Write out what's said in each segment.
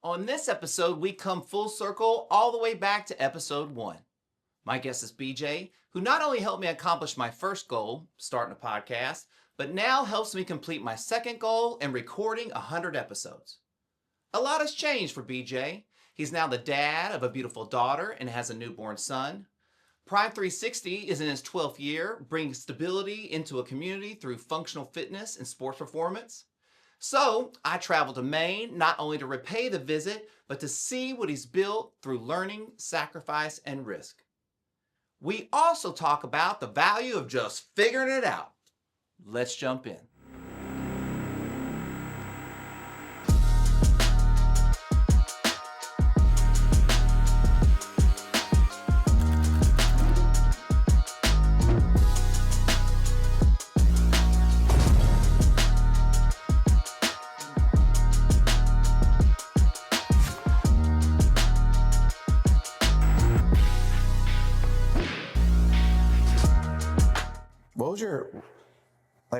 On this episode, we come full circle all the way back to episode 1. My guest is BJ, who not only helped me accomplish my first goal, starting a podcast, but now helps me complete my second goal in recording 100 episodes. A lot has changed for BJ. He's now the dad of a beautiful daughter and has a newborn son. Prime 360 is in his 12th year, bringing stability into a community through functional fitness and sports performance. So I traveled to Maine not only to repay the visit, but to see what he's built through learning, sacrifice, and risk. We also talk about the value of just figuring it out. Let's jump in.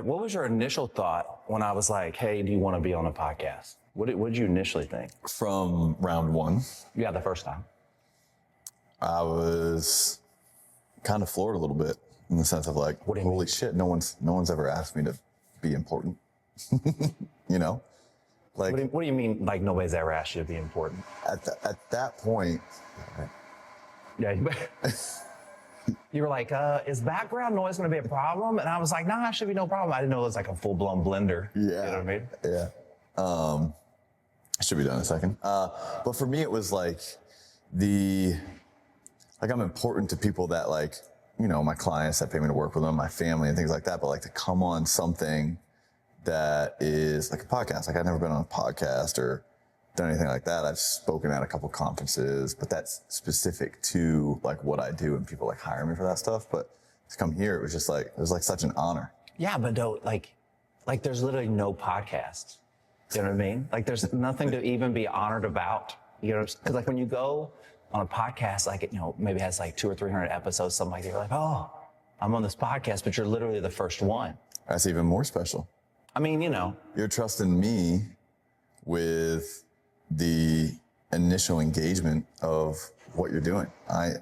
What was your initial thought when I was like, hey, do you want to be on a podcast? What did you initially think? From round one? Yeah, the first time. I was kind of floored a little bit in the sense of like, holy shit, no one's ever asked me to be important. You know? Like, what do you mean, like nobody's ever asked you to be important? At that point... Yeah. You were like, is background noise going to be a problem? And I was like, nah, it should be no problem. I didn't know it was like a full-blown blender. Yeah. You know what I mean? Yeah. Should be done in a second. But for me, it was like I'm important to people that like, you know, my clients that pay me to work with them, my family and things like that. But like to come on something that is like a podcast. Like I've never been on a podcast or done anything like that. I've spoken at a couple conferences, but that's specific to like what I do and people like hire me for that stuff. But to come here, it was like such an honor. Yeah, but no, like there's literally no podcast. You know what I mean? Like there's nothing to even be honored about. You know, because like when you go on a podcast, like, you know, maybe it has like 200 or 300 episodes, something like that. You're like, oh, I'm on this podcast, but you're literally the first one. That's even more special. I mean, you know. You're trusting me with the initial engagement of what you're doing. I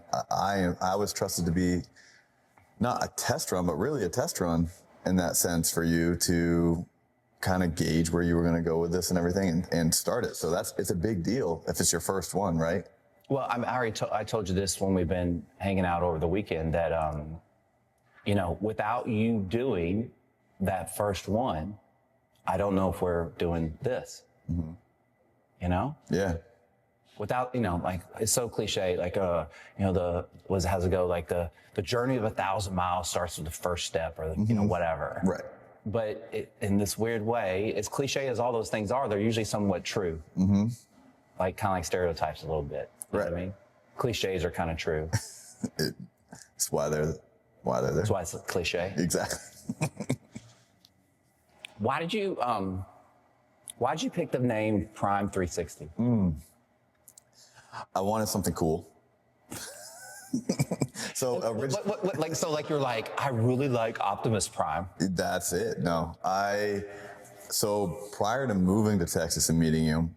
was trusted to be not a test run, but really a test run in that sense for you to kind of gauge where you were going to go with this and everything and start it. So it's a big deal if it's your first one, right? Well, I told you this when we've been hanging out over the weekend that, you know, without you doing that first one, I don't know if we're doing this. Mm-hmm. You know? Yeah. Without, you know, like, it's so cliche, like, you know, how's it go? Like the journey of 1,000 miles starts with the first step or, you know, whatever. Right. But in this weird way, as cliche as all those things are, they're usually somewhat true. Mm-hmm. Like, kind of like stereotypes a little bit. You know what I mean? Cliches are kind of true. It's why they're there. That's why it's a cliche. Exactly. Why'd you pick the name Prime 360? I wanted something cool. So you're like, I really like Optimus Prime. That's it. No, so prior to moving to Texas and meeting you,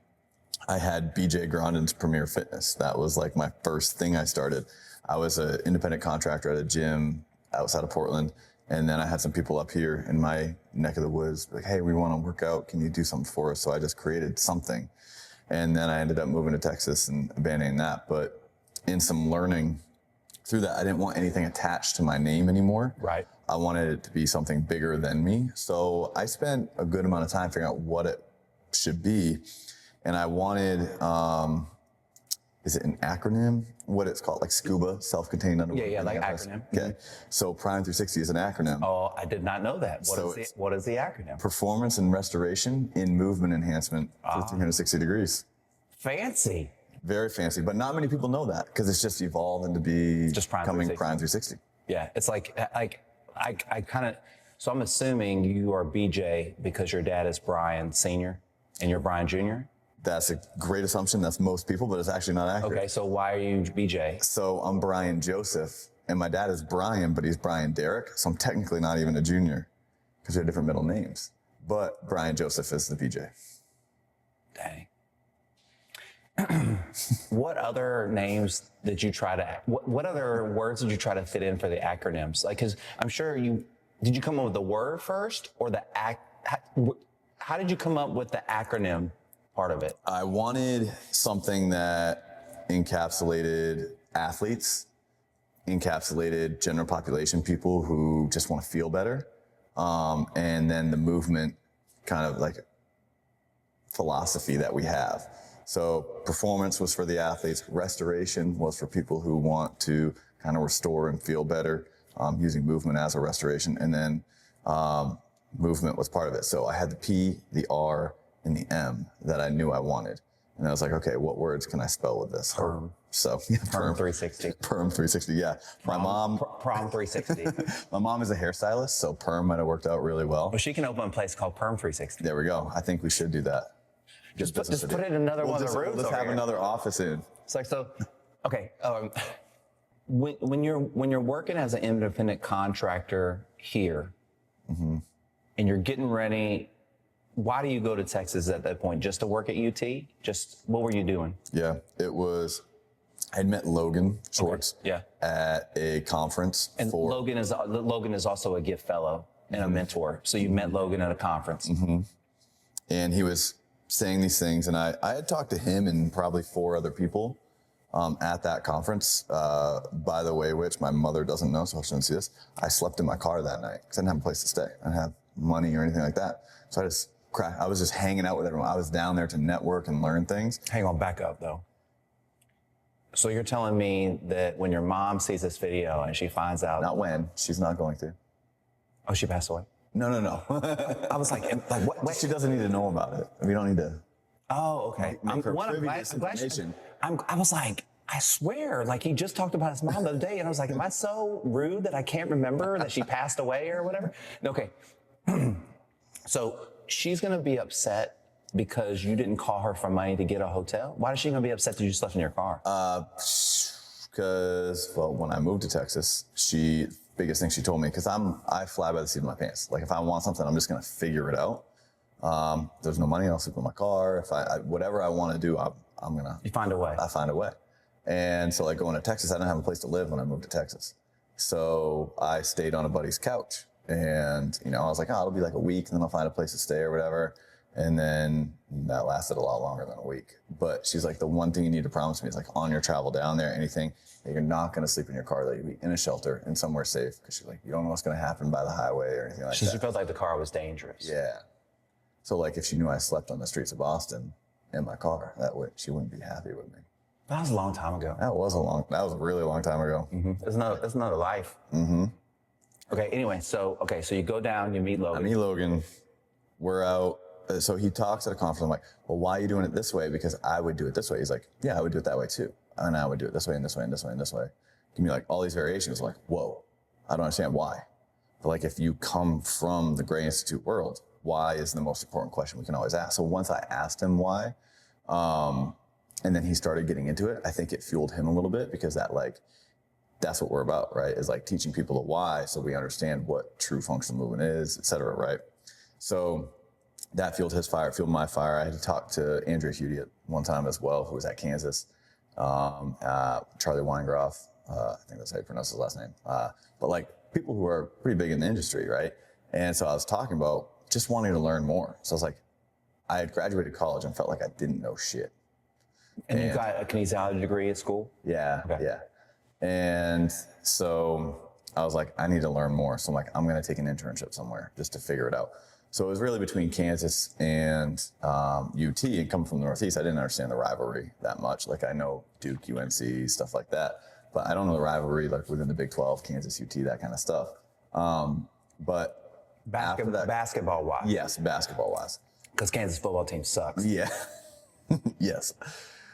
I had BJ Grondin's Premier Fitness. That was like my first thing I started. I was an independent contractor at a gym outside of Portland. And then I had some people up here in my neck of the woods, like, hey, we want to work out. Can you do something for us? So I just created something. And then I ended up moving to Texas and abandoning that. But in some learning through that, I didn't want anything attached to my name anymore. Right. I wanted it to be something bigger than me. So I spent a good amount of time figuring out what it should be. And I wanted, is it an acronym? What it's called, like SCUBA, self-contained underwater. Yeah, like acronym. Okay. So Prime 360 is an acronym. Oh, I did not know that. What is the acronym? Performance and restoration in movement enhancement for 360 degrees. Fancy. Very fancy, but not many people know that because it's just evolved into becoming Prime 360. Yeah, it's like I kind of, so I'm assuming you are BJ because your dad is Brian Sr. and you're Brian Jr.? That's a great assumption. That's most people, but it's actually not accurate. Okay, so why are you BJ? So I'm Brian Joseph, and my dad is Brian, but he's Brian Derek, so I'm technically not even a junior because we have different middle names. But Brian Joseph is the BJ. Dang. What other names did you try to, what other words did you try to fit in for the acronyms? Like, cause I'm sure did you come up with the word first or how did you come up with the acronym part of it? I wanted something that encapsulated athletes, encapsulated general population, people who just want to feel better. And then the movement kind of like philosophy that we have. So performance was for the athletes, restoration was for people who want to kind of restore and feel better, using movement as a restoration. And then movement was part of it. So I had the P, the R, and the M that I knew I wanted. And I was like, okay, what words can I spell with this? Perm. So yeah, Perm 360. Perm 360, yeah. Prom, My mom. Prom 360. My mom is a hairstylist, so perm might have worked out really well. Well, she can open a place called Perm 360. There we go. I think we should do that. Just put it in another one of the rooms. Let's have another office in. It's like, so, okay. When you're working as an independent contractor here, and you're getting ready, why do you go to Texas at that point? Just to work at UT? Just what were you doing? Yeah, I'd met Logan Schwartz at a conference. And Logan is also a gift fellow and a mentor. So you met Logan at a conference. And he was saying these things, and I had talked to him and probably 4 other people at that conference. By the way, which my mother doesn't know, so she doesn't see this. I slept in my car that night because I didn't have a place to stay. I didn't have money or anything like that. So I was just hanging out with everyone. I was down there to network and learn things. Hang on, back up though. So you're telling me that when your mom sees this video and she finds out... Not when, she's not going to. Oh, she passed away? No. I was like what? She doesn't need to know about it. We don't need to. Oh, okay. I'm glad I was like, I swear, like he just talked about his mom the other day, and I was like, am I so rude that I can't remember that she passed away or whatever? Okay. So she's gonna be upset because you didn't call her for money to get a hotel? Why is she gonna be upset that you just left in your car? Because, when I moved to Texas, biggest thing she told me, because I fly by the seat of my pants. Like if I want something, I'm just gonna figure it out. There's no money, I'll sleep in my car. If whatever I want to do, I'm gonna. You find a way. I find a way. And so like going to Texas, I didn't have a place to live when I moved to Texas. So I stayed on a buddy's couch, and I was like, it'll be like a week, and then I'll find a place to stay or whatever. And then that lasted a lot longer than a week. But she's like, the one thing you need to promise me is like on your travel down there, anything, that you're not going to sleep in your car, that you'll be in a shelter and somewhere safe. Because she's like, you don't know what's going to happen by the highway or anything like that. She felt like the car was dangerous. Yeah. So like if she knew I slept on the streets of Boston in my car, she wouldn't be happy with me. That was a long time ago. That was a really long time ago. It's another life. Okay, anyway, so you go down, you meet Logan. I meet Logan. We're out. So he talks at a conference. I'm like, well, why are you doing it this way? Because I would do it this way. He's like, yeah, I would do it that way too. And I would do it this way and this way and this way and this way. Give me like all these variations. I'm like, whoa, I don't understand why. But like, if you come from the Gray Institute world, why is the most important question we can always ask. So once I asked him why, and then he started getting into it, I think it fueled him a little bit, because that's what we're about, right? Is like teaching people the why, so we understand what true functional movement is, et cetera, right? So that fueled his fire, fueled my fire. I had to talk to Andrea Hudie at one time as well, who was at Kansas. Charlie Weingroff, I think that's how you pronounce his last name. But like people who are pretty big in the industry, right? And so I was talking about just wanting to learn more. So I was like, I had graduated college and felt like I didn't know shit. And you got a kinesiology degree at school? Yeah, okay. Yeah. And so I was like, I need to learn more. So I'm like, I'm going to take an internship somewhere just to figure it out. So it was really between Kansas and UT, and coming from the Northeast, I didn't understand the rivalry that much. Like I know Duke, UNC, stuff like that, but I don't know the rivalry like within the Big 12, Kansas, UT, that kind of stuff. But basketball wise. Yes, basketball wise. Because Kansas football team sucks. Yeah. Yes.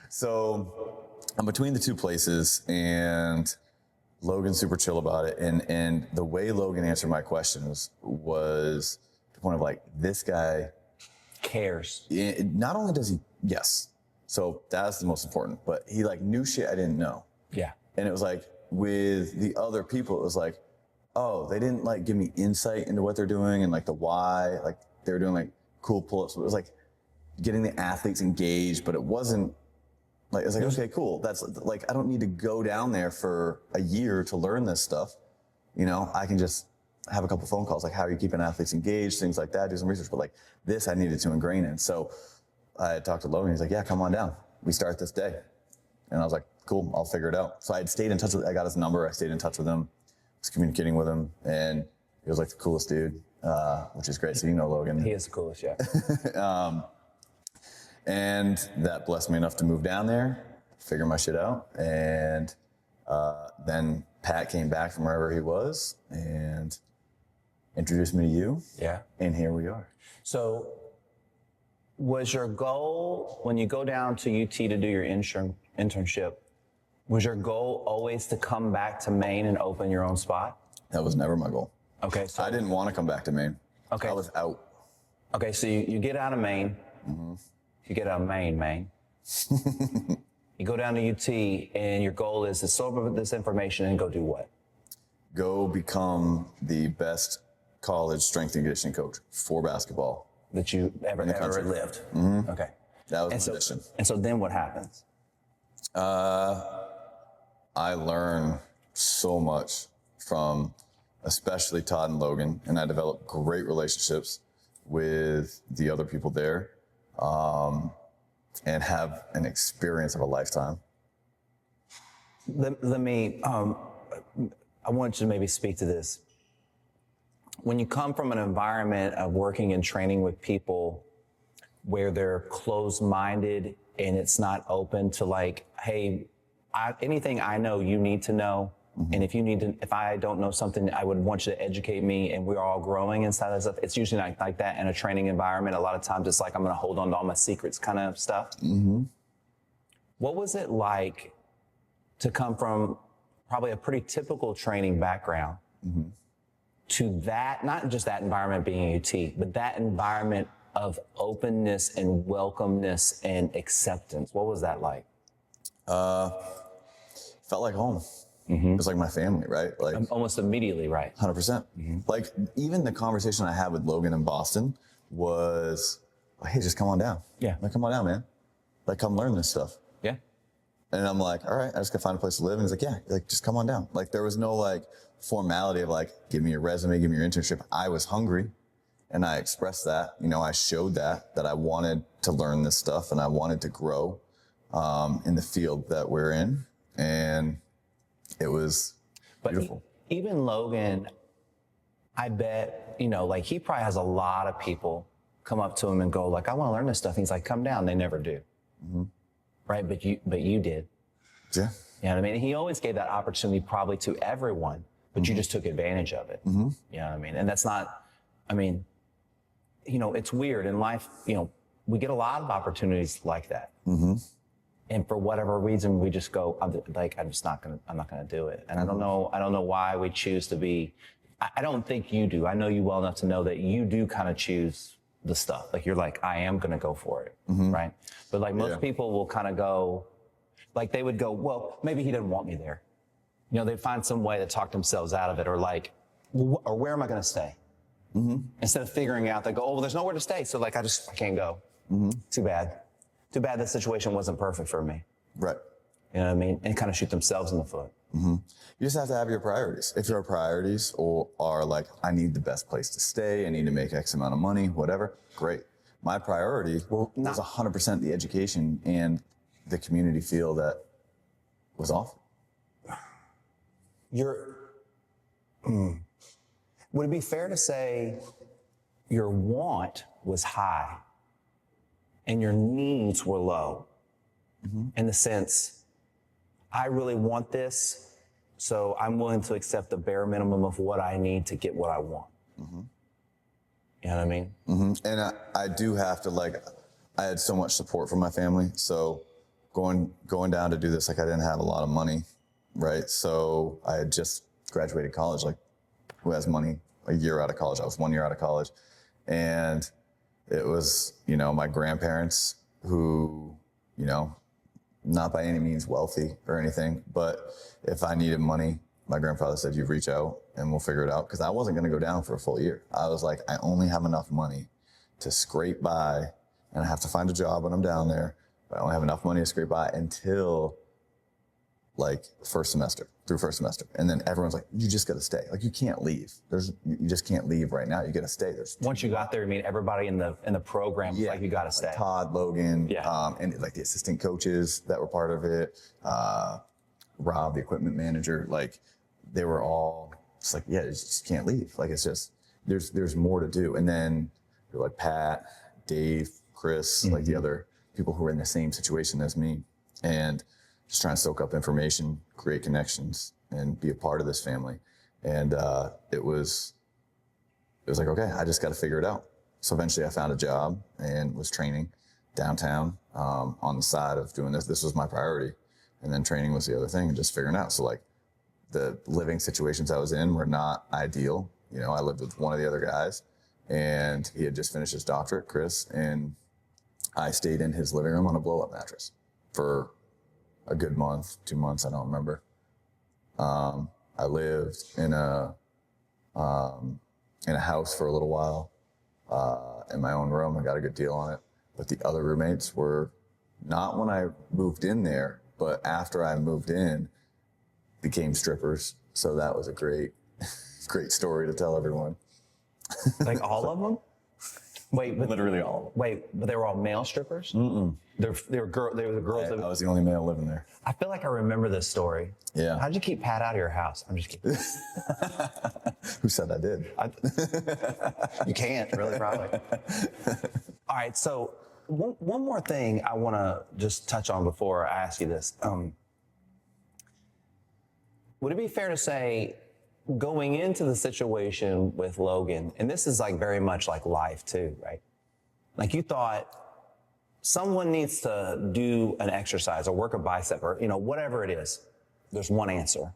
So I'm between the two places, and Logan's super chill about it. And the way Logan answered my questions was the point of like, this guy cares. Not only does he, yes. So that's the most important, but he like knew shit I didn't know. Yeah. And it was like with the other people, it was like, oh, they didn't like give me insight into what they're doing and like the why, like they were doing like cool pull-ups. It was like getting the athletes engaged, but it wasn't Like, it's like, okay, cool. That's like, I don't need to go down there for a year to learn this stuff. You know, I can just have a couple phone calls, like, how are you keeping athletes engaged, things like that, do some research. But like this, I needed to ingrain in. So I talked to Logan. He's like, yeah, come on down. We start this day. And I was like, cool, I'll figure it out. So I had stayed in touch with, I got his number. I stayed in touch with him, was communicating with him. And he was like the coolest dude, which is great. So you know Logan. He is the coolest, yeah. And that blessed me enough to move down there, figure my shit out. And then Pat came back from wherever he was and introduced me to you. Yeah. And here we are. So was your goal, when you go down to UT to do your internship, was your goal always to come back to Maine and open your own spot? That was never my goal. Okay. So I didn't want to come back to Maine. Okay. I was out. Okay, so you get out of Maine. Mm-hmm. You get out of Maine. You go down to UT, and your goal is to soak up this information and go do what? Go become the best college strength and conditioning coach for basketball That you ever lived. Mm-hmm. Okay. That was my mission. And so then what happens? I learned so much from especially Todd and Logan, and I developed great relationships with the other people there, and have an experience of a lifetime. Let me, I want you to maybe speak to this. When you come from an environment of working and training with people where they're closed-minded and it's not open to like, hey, anything I know, you need to know. Mm-hmm. And if I don't know something, I would want you to educate me, and we're all growing inside of stuff. It's usually not like that in a training environment. A lot of times it's like, I'm going to hold on to all my secrets kind of stuff. Mm-hmm. What was it like to come from probably a pretty typical training background mm-hmm. to that, not just that environment being UT, but that environment of openness and welcomeness and acceptance? What was that like? Felt like home. Mm-hmm. It was like my family, right? Like almost immediately, right? 100%. Mm-hmm. Like even the conversation I had with Logan in Boston was, hey, just come on down. Yeah. Like, come on down, man. Like, come learn this stuff. Yeah. And I'm like, all right, I just gotta find a place to live. And he's like, yeah, like, just come on down. Like, there was no like formality of like, give me your resume, give me your internship. I was hungry and I expressed that. You know, I showed that I wanted to learn this stuff and I wanted to grow in the field that we're in. And it was beautiful. Even Logan, I bet, you know, like he probably has a lot of people come up to him and go like, I want to learn this stuff. And he's like, come down. They never do. Mm-hmm. Right. But you did. Yeah. You know what I mean? He always gave that opportunity probably to everyone, but you just took advantage of it. Mm-hmm. You know what I mean? And that's not, I mean, you know, it's weird in life, you know, we get a lot of opportunities like that. Mm-hmm. And for whatever reason, we just go, I'm not going to do it. And I don't know why we choose to be, I don't think you do. I know you well enough to know that you do kind of choose the stuff. Like you're like, I am going to go for it. Mm-hmm. Right. But like most people will kind of go, like they would go, well, maybe he didn't want me there. You know, they'd find some way to talk themselves out of it or like, or where am I going to stay? Mm-hmm. Instead of figuring out, they go, oh, well, there's nowhere to stay. So like, I can't go. Mm-hmm. Too bad. Too bad the situation wasn't perfect for me. Right. You know what I mean? And kind of shoot themselves in the foot. Mm-hmm. You just have to have your priorities. If your priorities are like, I need the best place to stay, I need to make X amount of money, whatever, great. My priority was 100% the education and the community feel that was awful. Would it be fair to say your want was high and your needs were low? Mm-hmm. In the sense, I really want this, so I'm willing to accept the bare minimum of what I need to get what I want. Mm-hmm. You know what I mean? Mm-hmm. And I do have to, like, I had so much support from my family. So going down to do this, like I didn't have a lot of money, right? So I had just graduated college, like who has money a year out of college? I was 1 year out of college. And it was, you know, my grandparents who, you know, not by any means wealthy or anything, but if I needed money, my grandfather said, you reach out and we'll figure it out. Because I wasn't going to go down for a full year. I was like, I only have enough money to scrape by and I have to find a job when I'm down there. but I only have enough money to scrape by until like first semester. And then everyone's like, you just got to stay. Like you can't leave. You just can't leave right now. You got to stay. Once you got there, I mean, everybody in the program, like you got to stay. Like Todd, Logan, and like the assistant coaches that were part of it, Rob, the equipment manager, like they were all just like, yeah, you just can't leave. Like it's just, there's more to do. And then you're like Pat, Dave, Chris, like the other people who were in the same situation as me, and just trying to soak up information, create connections, and be a part of this family. And it was like, okay, I just got to figure it out. So eventually I found a job and was training downtown on the side of doing this. This was my priority. And then training was the other thing, and just figuring out. So like the living situations I was in were not ideal. You know, I lived with one of the other guys, and he had just finished his doctorate, Chris, and I stayed in his living room on a blow-up mattress for a good month, 2 months, I don't remember. I lived in a house for a little while, in my own room. I got a good deal on it, but the other roommates were not when I moved in there, but after I moved in, became strippers. So that was a great story to tell everyone. Like all of them? Wait, but Literally all of them. wait, but they were all male strippers? Mm-mm. They were the girls. I was the only male living there. I feel like I remember this story. Yeah. How'd you keep Pat out of your house? I'm just kidding. Who said I did? You can't, really, probably. All right, so one more thing I want to just touch on before I ask you this. Would it be fair to say, going into the situation with Logan, and this is like very much like life too, right? Like you thought someone needs to do an exercise or work a bicep or, you know, whatever it is. There's one answer,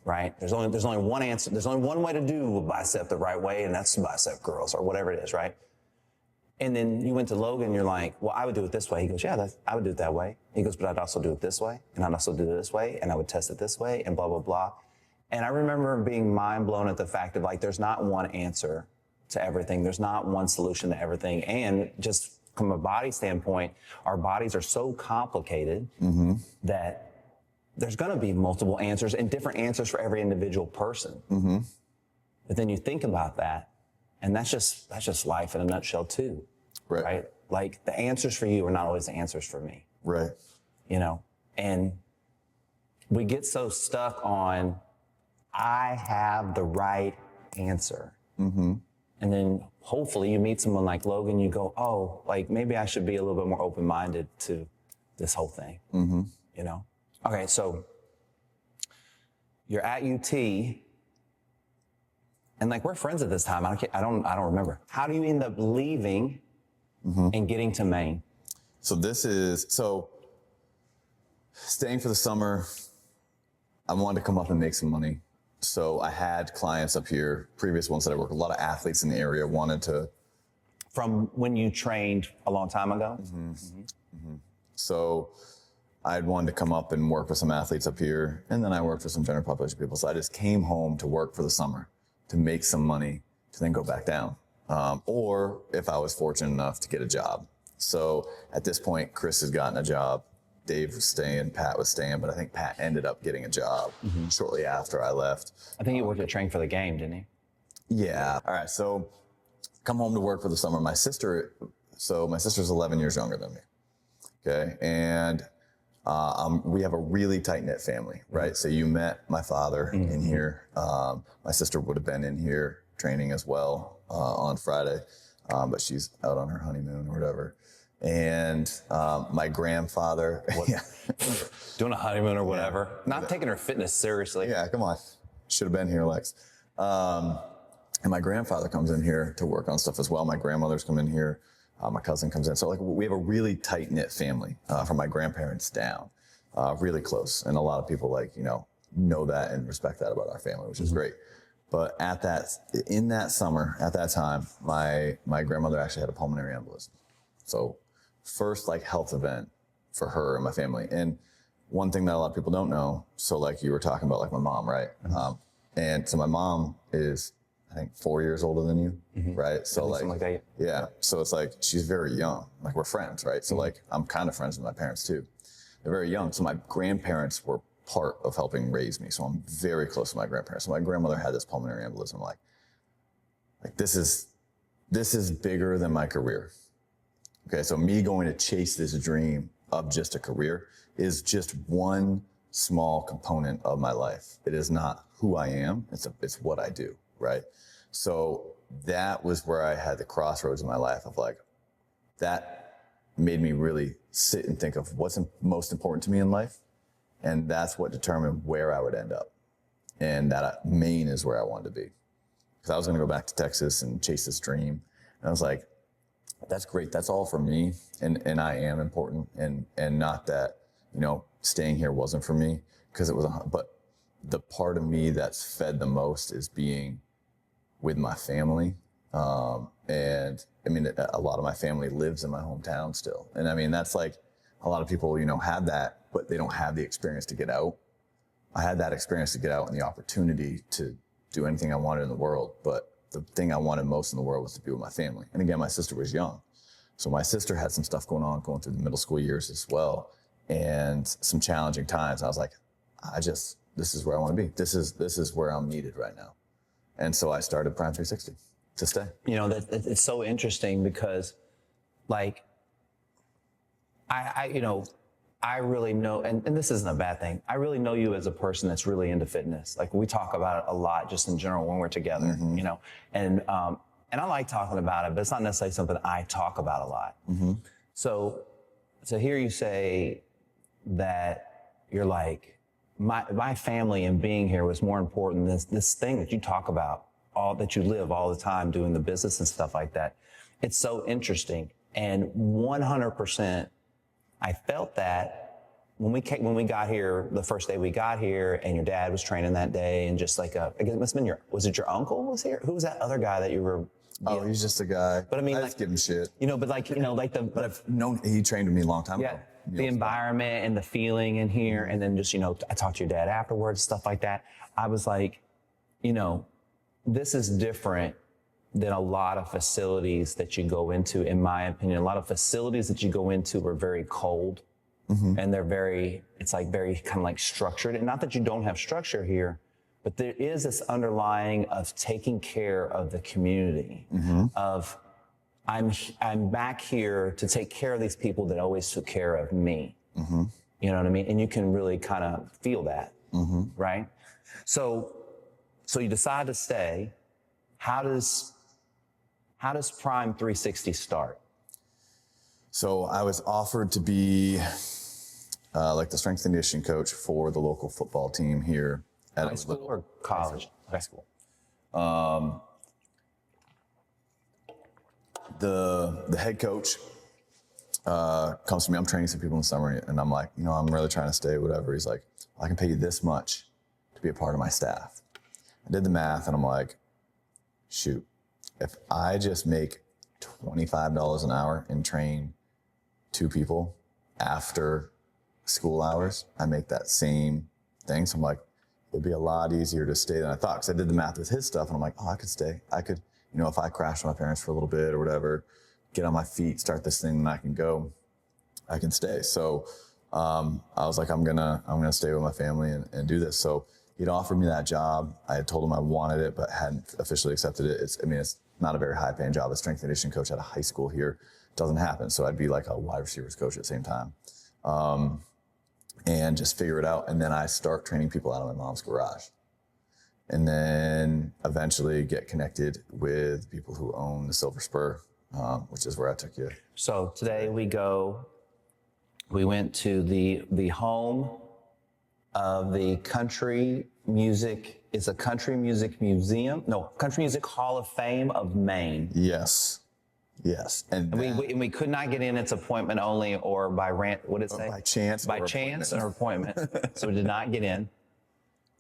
right? There's only one answer. There's only one way to do a bicep the right way, and that's bicep curls or whatever it is, right? And then you went to Logan, and you're like, well, I would do it this way. He goes, yeah, I would do it that way. He goes, but I'd also do it this way, and I'd also do it this way, and I would test it this way, and blah, blah, blah. And I remember being mind blown at the fact of like, there's not one answer to everything. There's not one solution to everything. And just from a body standpoint, our bodies are so complicated that there's going to be multiple answers and different answers for every individual person. But then you think about that, and that's just life in a nutshell too. Right? Like the answers for you are not always the answers for me. Right. You know, and we get so stuck on, I have the right answer. And then hopefully you meet someone like Logan, you go, oh, like maybe I should be a little bit more open-minded to this whole thing, you know? Okay, so you're at UT, and like we're friends at this time. I don't remember. How do you end up leaving and getting to Maine? So staying for the summer, I wanted to come up and make some money. So I had clients up here, previous ones that I worked with, a lot of athletes in the area wanted to. From when you trained a long time ago? So I'd wanted to come up and work with some athletes up here, and then I worked with some general population people. So I just came home to work for the summer to make some money to then go back down. Or if I was fortunate enough to get a job. So at this point, Chris has gotten a job. Dave was staying, Pat was staying, but I think Pat ended up getting a job shortly after I left. I think he worked at Train for the Game, didn't he? Yeah. All right. So come home to work for the summer. My sister's 11 years younger than me. Okay. And we have a really tight knit family, right? So you met my father in here. My sister would have been in here training as well on Friday, but she's out on her honeymoon or whatever. And my grandfather, Doing a honeymoon or whatever. Not taking her fitness seriously. Yeah, come on. Should have been here, Lex. And my grandfather comes in here to work on stuff as well. My grandmother's come in here. My cousin comes in. So like we have a really tight knit family from my grandparents down, really close. And a lot of people know that and respect that about our family, which is great. But in that summer, at that time, my grandmother actually had a pulmonary embolism. So first health event for her and my family. And one thing that a lot of people don't know, so like you were talking about like my mom, right? And so my mom has I think 4 years older than you, right? So like, something like that. yeah. So it's like, she's very young. Like we're friends, right? So like, I'm kind of friends with my parents too. They're very young. So my grandparents were part of helping raise me. So I'm very close to my grandparents. So my grandmother had this pulmonary embolism. Like this is bigger than my career. Okay. So me going to chase this dream of just a career is just one small component of my life. It is not who I am. It's what I do. Right. So that was where I had the crossroads in my life of like, that made me really sit and think of what's most important to me in life. And that's what determined where I would end up. And that Maine is where I wanted to be. Because I was going to go back to Texas and chase this dream. And I was like, that's great. That's all for me. And I am important. And not that, you know, staying here wasn't for me, because it was, but the part of me that's fed the most is being with my family. And I mean, a lot of my family lives in my hometown still. And I mean, that's like, a lot of people, you know, have that, but they don't have the experience to get out. I had that experience to get out and the opportunity to do anything I wanted in the world. But the thing I wanted most in the world was to be with my family. And again, my sister was young. So my sister had some stuff going through the middle school years as well, and some challenging times. I was like, this is where I want to be. This is where I'm needed right now. And so I started Prime 360 to stay. You know, that it's so interesting because, like, I really know, and this isn't a bad thing, I really know you as a person that's really into fitness. Like, we talk about it a lot just in general when we're together, you know, and I like talking about it, but it's not necessarily something I talk about a lot. So to hear you say that you're like, my family and being here was more important than this thing that you talk about, all that you live all the time doing the business and stuff like that. It's so interesting. And 100%, I felt that when we got here, the first day we got here, and your dad was training that day, and just like I guess it must have been was it your uncle was here? Who was that other guy that you were? Oh, he's just a guy. But I mean, I just give him shit. You know, but like, you know, like But I've known, he trained with me a long time ago. The environment and the feeling in here, and then just, you know, I talked to your dad afterwards, stuff like that. I was like, you know, this is different than a lot of facilities that you go into, in my opinion. A lot of facilities that you go into are very cold, and they're it's like very kind of like structured. And not that you don't have structure here, but there is this underlying of taking care of the community, of I'm back here to take care of these people that always took care of me. You know what I mean? And you can really kind of feel that, right? So you decide to stay. How does Prime 360 start? So I was offered to be like the strength and conditioning coach for the local football team here at High school or college? High school. The head coach comes to me. I'm training some people in the summer, and I'm like, you know, I'm really trying to stay, whatever. He's like, I can pay you this much to be a part of my staff. I did the math, and I'm like, shoot, if I just make $25 an hour and train 2 people after school hours, I make that same thing. So I'm like, it'd be a lot easier to stay than I thought. Because I did the math with his stuff, and I'm like, oh, I could stay. I could, you know, if I crash with my parents for a little bit or whatever, get on my feet, start this thing, and I can go, I can stay. So I was like, I'm gonna stay with my family and do this. So he'd offered me that job. I had told him I wanted it, but hadn't officially accepted it. It's not a very high paying job. A strength and conditioning coach at a high school here doesn't happen. So I'd be like a wide receivers coach at the same time. And just figure it out. And then I start training people out of my mom's garage. And then eventually get connected with people who own the Silver Spur, which is where I took you. So today we went to the home of the Country Music, it's a Country Music Museum, no, Country Music Hall of Fame of Maine. Yes. And we could not get in. It's appointment only, or by what did it say? By chance. By chance or appointment. So we did not get in.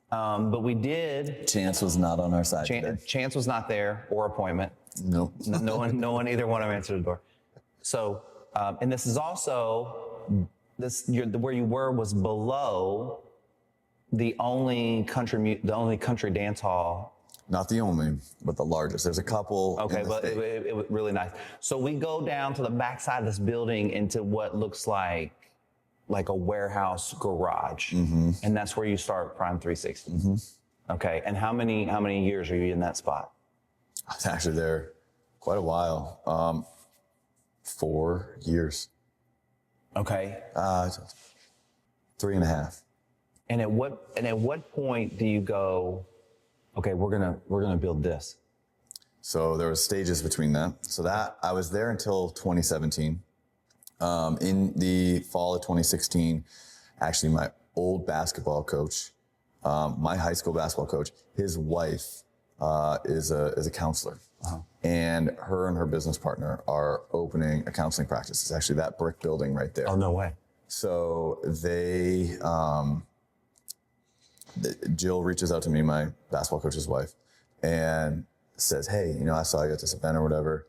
But we did. Chance was not on our side today. Chance was not there, or appointment. Nope. No one, either one of them answered the door. So, and this is also, where you were was below the only country dance hall Not the only, but the largest. There's a couple. Okay, in the but state. it was really nice. So we go down to the backside of this building into what looks like a warehouse garage, and that's where you start Prime 360. Okay, and how many years are you in that spot? I was actually there quite a while. 4 years. Okay, 3.5. and at what point do you go, okay, we're gonna build this? So there was stages between that. So that I was there until 2017. In the fall of 2016, actually my old basketball coach, my high school basketball coach, his wife is a counselor. And her business partner are opening a counseling practice. It's actually that brick building right there. Oh, no way. So they, Jill reaches out to me, my basketball coach's wife, and says, hey, I saw you at this event or whatever.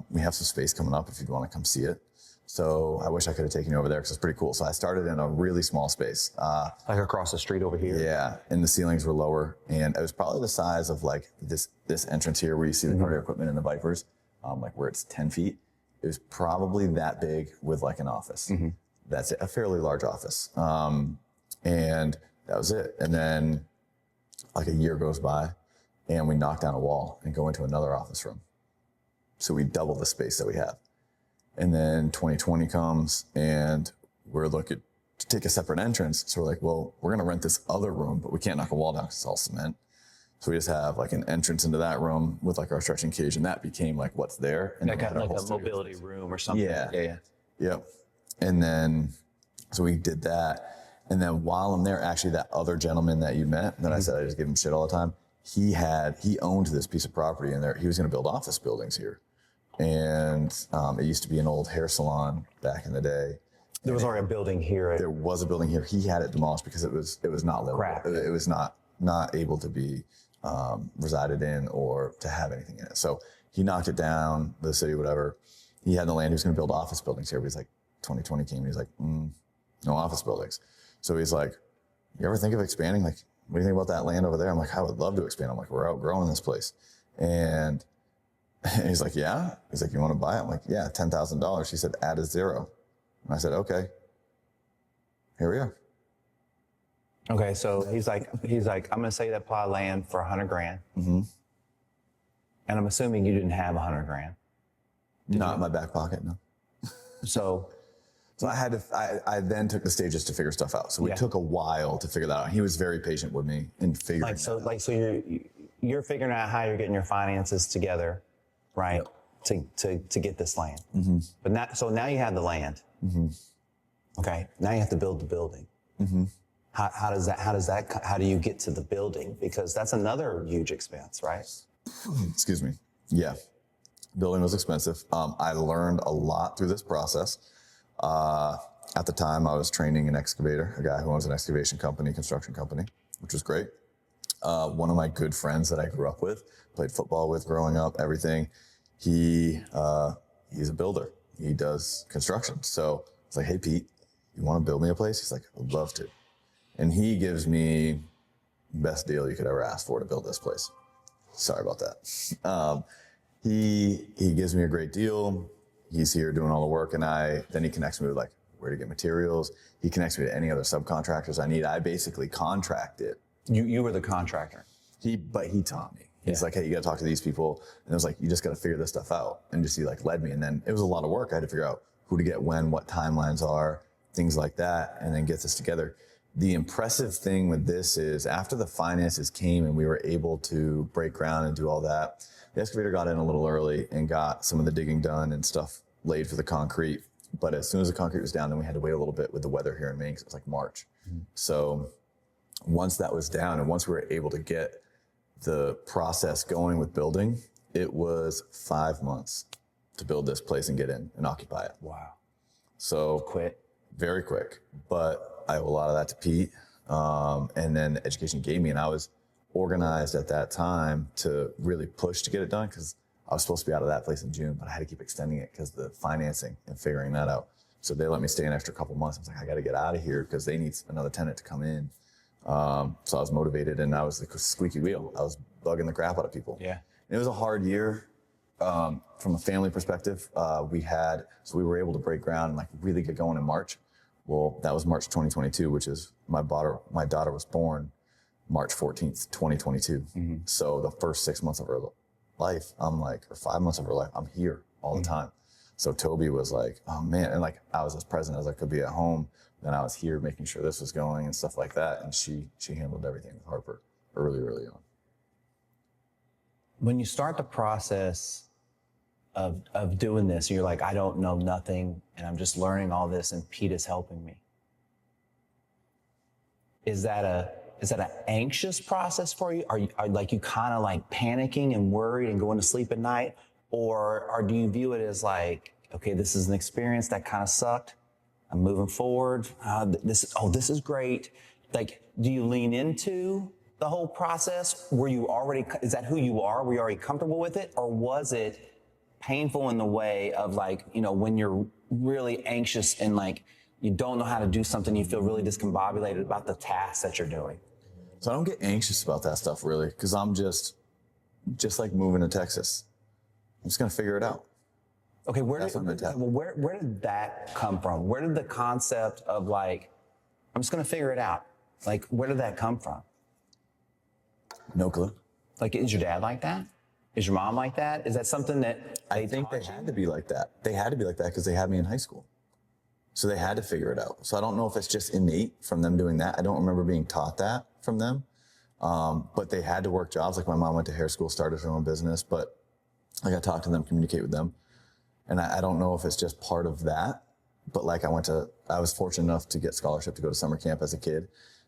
We have some space coming up if you'd want to come see it. So I wish I could have taken you over there because it's pretty cool. So I started in a really small space. Like across the street over here? Yeah, and the ceilings were lower. And it was probably the size of like this entrance here where you see the cardio equipment and the Vipers, like where it's 10 feet. It was probably that big with like an office. That's it, a fairly large office. And that was it. And then like a year goes by and we knock down a wall and go into another office room. So we double the space that we have. And then 2020 comes and we're looking to take a separate entrance. So we're like, well, we're going to rent this other room, but we can't knock a wall down because it's all cement. So we just have like an entrance into that room with like our stretching cage, and that became like what's there. And Like a mobility room or something. Yeah. Yep. And then, so we did that. And then while I'm there, actually that other gentleman that you met, that I said I just give him shit all the time, he owned this piece of property and there, he was going to build office buildings here. And it used to be an old hair salon back in the day. There was already a building here. There was a building here. He had it demolished because it was not livable. Crap. It was not able to be resided in or to have anything in it. So he knocked it down, the city, whatever. He had the land. He was going to build office buildings here. But he's like, 2020 came and he's like, no office buildings. So he's like, you ever think of expanding? Like, what do you think about that land over there? I'm like, I would love to expand. I'm like, we're outgrowing this place. And he's like, yeah? He's like, you want to buy it? I'm like, yeah, $10,000. He said, add a zero. And I said, okay, here we are. Okay, so he's like, I'm going to sell you that plot of land for $100,000. And I'm assuming you didn't have $100,000. Not in my back pocket, no. So I had to, I then took the stages to figure stuff out. So we took a while to figure that out. He was very patient with me in figuring so out. So you're figuring out how you're getting your finances together, right? Yep. To get this land. But now you have the land. Okay. Now you have to build the building. How do you get to the building? Because that's another huge expense, right? Excuse me. Yeah. Building was expensive. I learned a lot through this process. At the time, I was training an excavator, a guy who owns an excavation company, construction company, which was great. One of my good friends that I grew up with, played football with growing up, everything. He's a builder. He does construction. So it's like, hey, Pete, you want to build me a place? He's like, I'd love to. And he gives me the best deal you could ever ask for to build this place. Sorry about that. He gives me a great deal. He's here doing all the work, and then he connects me with like where to get materials. He connects me to any other subcontractors I need. I basically contract it. You were the contractor. But he taught me. He's like, hey, you got to talk to these people. And it was like, you just got to figure this stuff out. And just he like led me. And then it was a lot of work. I had to figure out who to get when, what timelines are, things like that, and then get this together. The impressive thing with this is after the finances came and we were able to break ground and do all that, the excavator got in a little early and got some of the digging done and stuff laid for the concrete. But as soon as the concrete was down, then we had to wait a little bit with the weather here in Maine because it was like March. So once that was down and once we were able to get the process going with building, it was 5 months to build this place and get in and occupy it. Wow. So Quick. Very quick. But I owe a lot of that to Pete. And then the education he gave me, and I was organized at that time to really push to get it done because I was supposed to be out of that place in June, but I had to keep extending it because the financing and figuring that out. So they let me stay an extra couple months. I was like, I got to get out of here because they need another tenant to come in. So I was motivated, and I was the squeaky wheel. I was bugging the crap out of people. Yeah. And it was a hard year from a family perspective. We were able to break ground and like really get going in March. Well, that was March 2022, which is my daughter was born March 14th, 2022. So the first 6 months of her life, or 5 months of her life, I'm here all the time. So Toby was like, oh man, and like I was as present as I could be at home. Then I was here making sure this was going and stuff like that. And she handled everything with Harper early on. When you start the process of doing this, you're like, I don't know nothing, and I'm just learning all this, and Pete is helping me. Is that an anxious process for you? Are you kind of like panicking and worried and going to sleep at night? Or do you view it as like, okay, this is an experience that kind of sucked. I'm moving forward. This is great. Like, do you lean into the whole process? Is that who you are? Were you already comfortable with it? Or was it painful in the way of like, when you're really anxious and like, you don't know how to do something, you feel really discombobulated about the task that you're doing? So I don't get anxious about that stuff really, because I'm just like moving to Texas. I'm just gonna figure it out. Okay, where did that come from? Where did the concept of like, I'm just gonna figure it out, like, where did that come from? No clue. Like, is your dad like that? Is your mom like that? Is that something that I think they had to be like that. They had to be like that because they had me in high school. So they had to figure it out. So I don't know if it's just innate from them doing that. I don't remember being taught that from them. But they had to work jobs. Like my mom went to hair school, started her own business, but like I talk to them, communicate with them. And I don't know if it's just part of that, but like I was fortunate enough to get scholarship to go to summer camp as a kid.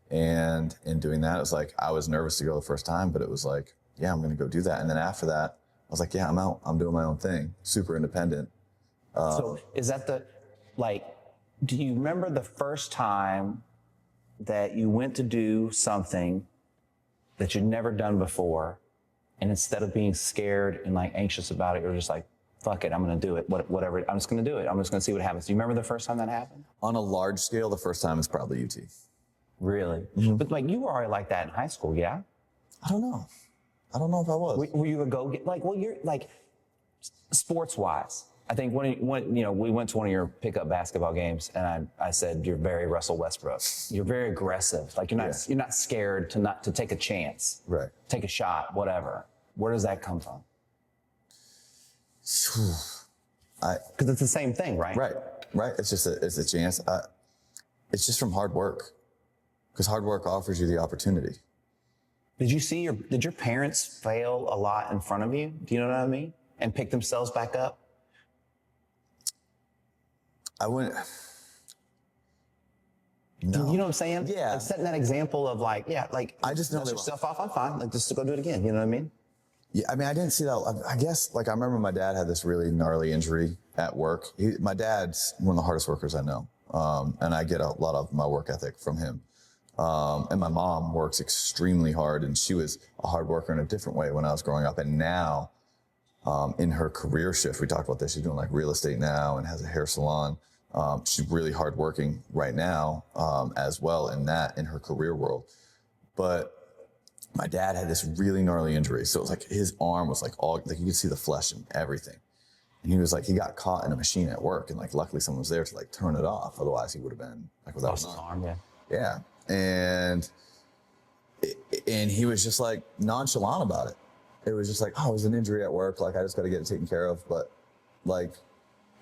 And in doing that, it was like, I was nervous to go the first time, but it was like, yeah, I'm going to go do that. And then after that, I was like, yeah, I'm out. I'm doing my own thing. Super independent. So is that do you remember the first time that you went to do something that you'd never done before, and instead of being scared and like anxious about it, you're just like, fuck it, I'm going to do it. Whatever, I'm just going to do it. I'm just going to see what happens. Do you remember the first time that happened? On a large scale, the first time is probably UT. Really? Mm-hmm. But like, you were already like that in high school, yeah? I don't know if I was. Were you a go-get, you're like, sports-wise, I think we went to one of your pickup basketball games, and I said, you're very Russell Westbrook. You're very aggressive. Like, you're not scared to take a chance. Right. Take a shot, whatever. Where does that come from? Because it's the same thing, right? Right. It's a chance. It's just from hard work, because hard work offers you the opportunity. Did your parents fail a lot in front of you? Do you know what I mean? And pick themselves back up? I wouldn't. No. You know what I'm saying? Yeah. Like setting that example of I just know dust yourself off. I'm fine. Like, just to go do it again. You know what I mean? Yeah. I mean, I didn't see that. I guess I remember my dad had this really gnarly injury at work. My dad's one of the hardest workers I know. And I get a lot of my work ethic from him. And my mom works extremely hard, and she was a hard worker in a different way when I was growing up. And now, in her career shift, we talked about this, she's doing like real estate now and has a hair salon. She's really hardworking right now, as well in her career world. But my dad had this really gnarly injury. So it was like his arm was like you could see the flesh and everything. And he was like, he got caught in a machine at work, and like luckily someone was there to like turn it off. Otherwise he would have been like without his arm. Yeah. Yeah. And he was just like nonchalant about it. It was just like, oh, it was an injury at work. Like, I just got to get it taken care of. But like,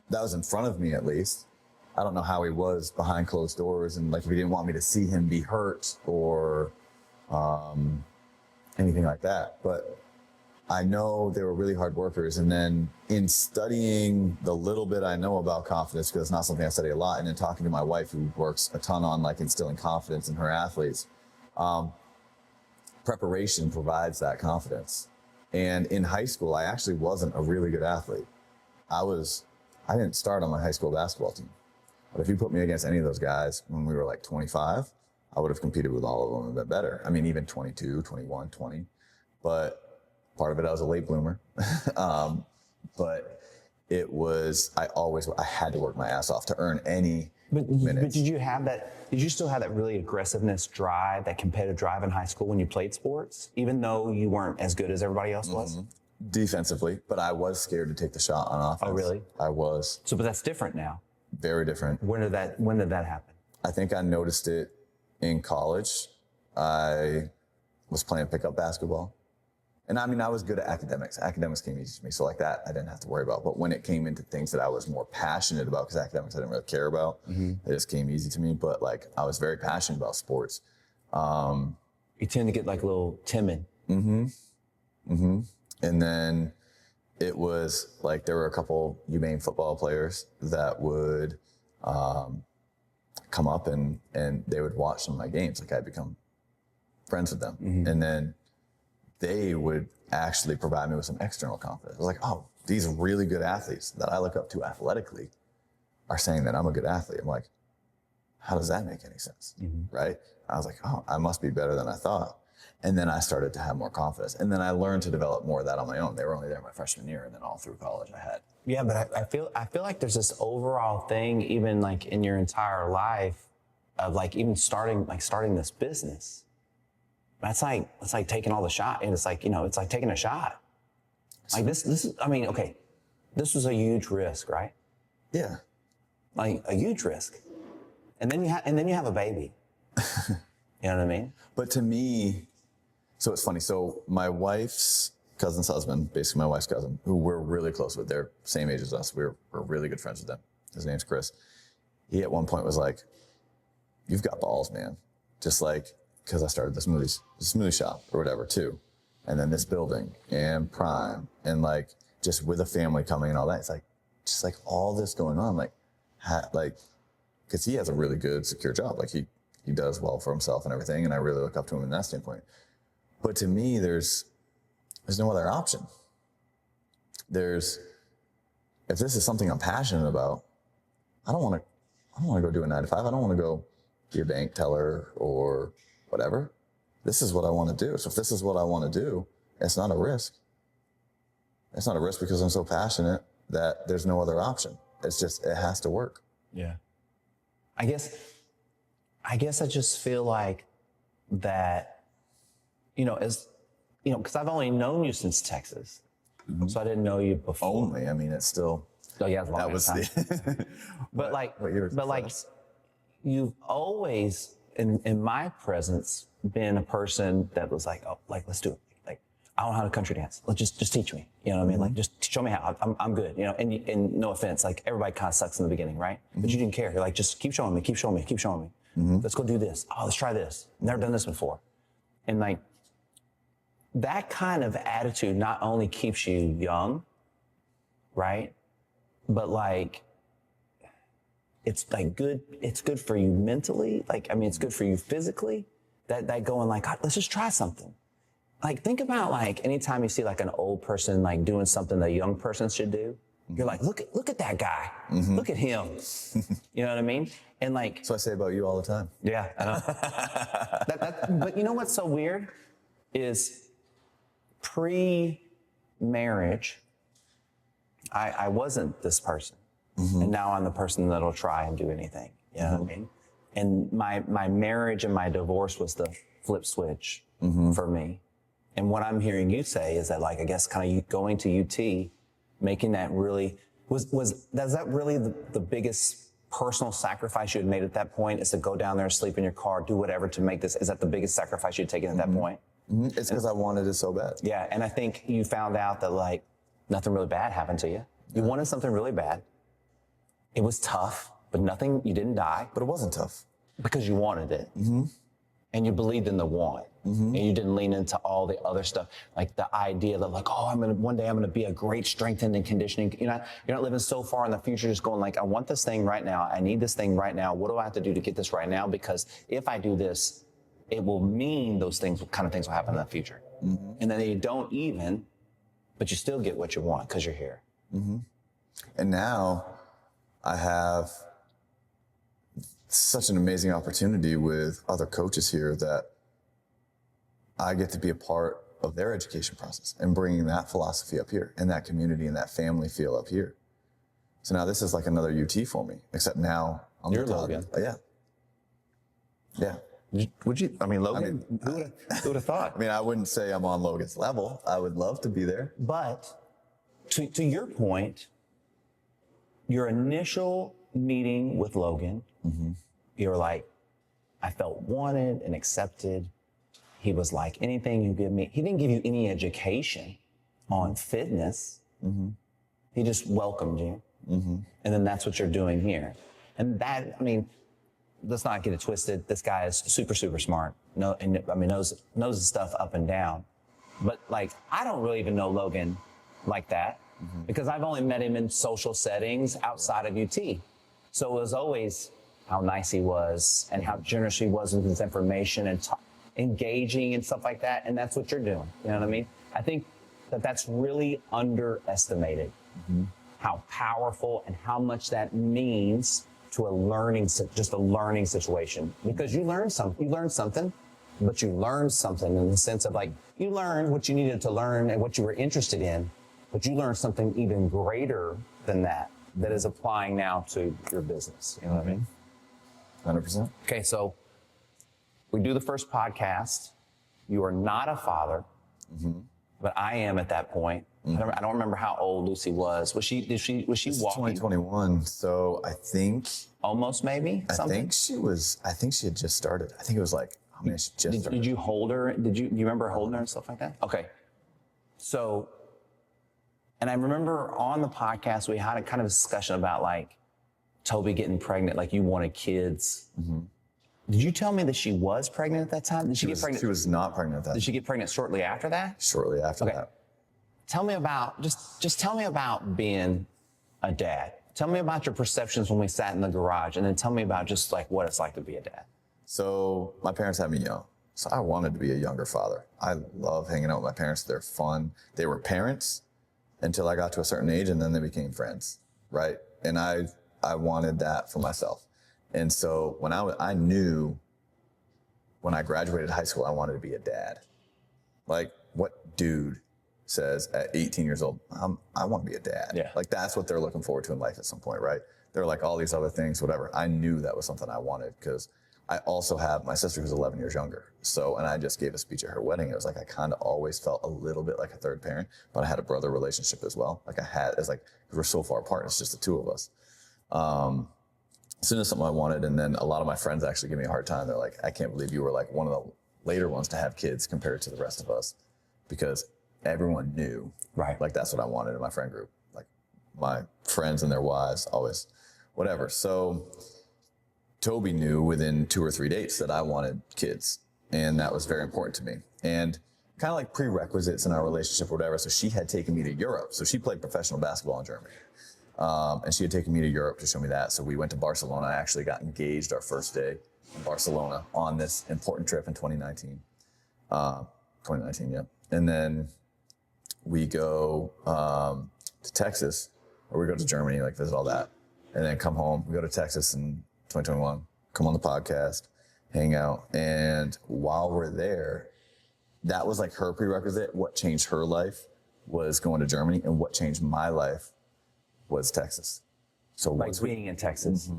that was in front of me, at least. I don't know how he was behind closed doors, and like, if he didn't want me to see him be hurt or anything like that. But I know they were really hard workers. And then in studying the little bit I know about confidence, because it's not something I study a lot, and then talking to my wife, who works a ton on like instilling confidence in her athletes, preparation provides that confidence. And in high school, I actually wasn't a really good athlete. I didn't start on my high school basketball team. But if you put me against any of those guys when we were like 25, I would have competed with all of them a bit better. I mean, even 22, 21, 20. But part of it, I was a late bloomer. But it was, I had to work my ass off to earn any But minutes. did you have that? Did you still have that really aggressiveness drive, that competitive drive in high school when you played sports, even though you weren't as good as everybody else was? Defensively, but I was scared to take the shot on offense. Oh, really? I was. So, but that's different now. Very different. When did that happen? I think I noticed it in college. I was playing pickup basketball. And I mean, I was good at academics. Academics came easy to me. So like that, I didn't have to worry about. But when it came into things that I was more passionate about, because academics I didn't really care about, it just came easy to me. But like, I was very passionate about sports. You tend to get like a little timid. And then it was like, there were a couple Maine football players that would come up and they would watch some of my games. Like I'd become friends with them. And then they would actually provide me with some external confidence. I was like, oh, these really good athletes that I look up to athletically are saying that I'm a good athlete. I'm like, how does that make any sense? Right? I was like, oh, I must be better than I thought. And then I started to have more confidence. And then I learned to develop more of that on my own. They were only there my freshman year, and then all through college I had. Yeah, but I feel like there's this overall thing, even like in your entire life, of like even starting this business. It's like taking all the shot, and it's like, it's like taking a shot. Like this is, I mean, okay, this was a huge risk, right? Yeah. Like a huge risk. And then you have a baby. You know what I mean? But to me, so it's funny. So my wife's cousin's husband, basically my wife's cousin, who we're really close with, they're same age as us. We're really good friends with them. His name's Chris. He at one point was like, you've got balls, man. Just like, because I started this smoothie shop or whatever too. And then this building and Prime and like just with a family coming and all that. It's like, just like all this going on, like because he has a really good secure job. Like he does well for himself and everything. And I really look up to him in that standpoint. But to me, there's no other option. If this is something I'm passionate about, I don't want to go do a 9 to 5. I don't want to go be a bank teller or whatever. This is what I want to do. So if this is what I want to do, it's not a risk. It's not a risk because I'm so passionate that there's no other option. It's just, it has to work. Yeah. I guess I just feel like that, because I've only known you since Texas. So I didn't know you before. Only, I mean, it's still. Oh yeah, that was time. You've always, in my presence, been a person that was like, oh, like, let's do it. Like, I don't know how to country dance. Let's just teach me. You know what I mean? Like, just show me how. I'm good. And no offense, like everybody kind of sucks in the beginning, right? But you didn't care. You're like, just keep showing me, keep showing me, keep showing me. Let's go do this. Oh, let's try this. Never done this before. And like, that kind of attitude not only keeps you young, right? But like, it's like good. It's good for you mentally. Like, I mean, it's good for you physically. That going like, God, let's just try something. Like, think about like anytime you see like an old person like doing something that a young person should do. You're like, look at that guy. Look at him. You know what I mean? And like, that's what I say about you all the time. Yeah, I know. But you know what's so weird is pre-marriage, I wasn't this person. And now I'm the person that'll try and do anything. You know what I mean? And my marriage and my divorce was the flip switch for me. And what I'm hearing you say is that, like, I guess kind of going to UT, making that really, was that really the biggest personal sacrifice you had made at that point, is to go down there, sleep in your car, do whatever to make this? Is that the biggest sacrifice you'd taken at that point? It's because I wanted it so bad. Yeah, and I think you found out that like nothing really bad happened to you. You wanted something really bad. It was tough, but you didn't die. But it wasn't tough. Because you wanted it. And you believed in the want. And you didn't lean into all the other stuff. Like the idea that like, oh, one day I'm gonna be a great strengthening and conditioning. You're not living so far in the future just going like, I want this thing right now. I need this thing right now. What do I have to do to get this right now? Because if I do this, it will mean those things, kind of things will happen in the future. And then you don't even, but you still get what you want because you're here. And now I have such an amazing opportunity with other coaches here that I get to be a part of their education process and bringing that philosophy up here and that community and that family feel up here. So now this is like another UT for me, except now I'm You're the toddler. Logan. Yeah. Yeah. I mean, Logan, who would have thought? I mean, I wouldn't say I'm on Logan's level. I would love to be there. But to your point, your initial meeting with Logan, you were like, I felt wanted and accepted. He was like, anything you give me. He didn't give you any education on fitness. He just welcomed you. And then that's what you're doing here. And that, I mean, let's not get it twisted. This guy is super, super smart. Knows his stuff up and down. But like, I don't really even know Logan like that because I've only met him in social settings outside of UT. So it was always how nice he was and how generous he was with his information and engaging and stuff like that. And that's what you're doing. You know what I mean? I think that's really underestimated, how powerful and how much that means to a learning situation, because you learned something, but you learned something in the sense of like, you learned what you needed to learn and what you were interested in, but you learned something even greater than that is applying now to your business. You know what I mean? 100%. Okay. So we do the first podcast. You are not a father, but I am at that point. I don't remember how old Lucy was. Was she walking? 2021. So I think Almost maybe? I think she had just started. I think it was like, oh man, she just started. Did you hold her? Do you remember holding her and stuff like that? Okay. So, and I remember on the podcast, we had a kind of discussion about like Toby getting pregnant, like you wanted kids. Did you tell me that she was pregnant at that time? Did she get pregnant? She was not pregnant at that time. Did she get pregnant shortly after that? Shortly after that. Tell me about, just tell me about being a dad. Tell me about your perceptions when we sat in the garage, and then tell me about just like what it's like to be a dad. So my parents had me young. So I wanted to be a younger father. I love hanging out with my parents. They're fun. They were parents until I got to a certain age, and then they became friends, right? And I wanted that for myself. And so when I knew when I graduated high school, I wanted to be a dad. Like, what dude says at 18 years old, I want to be a dad? Yeah. Like, that's what they're looking forward to in life at some point, right? They're like all these other things, whatever. I knew that was something I wanted because I also have my sister who's 11 years younger. So, and I just gave a speech at her wedding. It was like, I kind of always felt a little bit like a third parent, but I had a brother relationship as well. Like it's like, we're so far apart. It's just the two of us. As soon as something I wanted, and then a lot of my friends actually give me a hard time. They're like, I can't believe you were like one of the later ones to have kids compared to the rest of us, because everyone knew, right? Like that's what I wanted in my friend group. Like my friends and their wives always, whatever. So Toby knew within 2 or 3 dates that I wanted kids, and that was very important to me. And kind of like prerequisites in our relationship or whatever. So she had taken me to Europe. So she played professional basketball in Germany. And she had taken me to Europe to show me that. So we went to Barcelona. I actually got engaged our first day in Barcelona on this important trip in 2019. 2019, yeah. And then we go to Texas, or we go to Germany, like visit all that. And then come home. We go to Texas in 2021, come on the podcast, hang out. And while we're there, that was like her prerequisite. What changed her life was going to Germany, and what changed my life was Texas. So like being in Texas.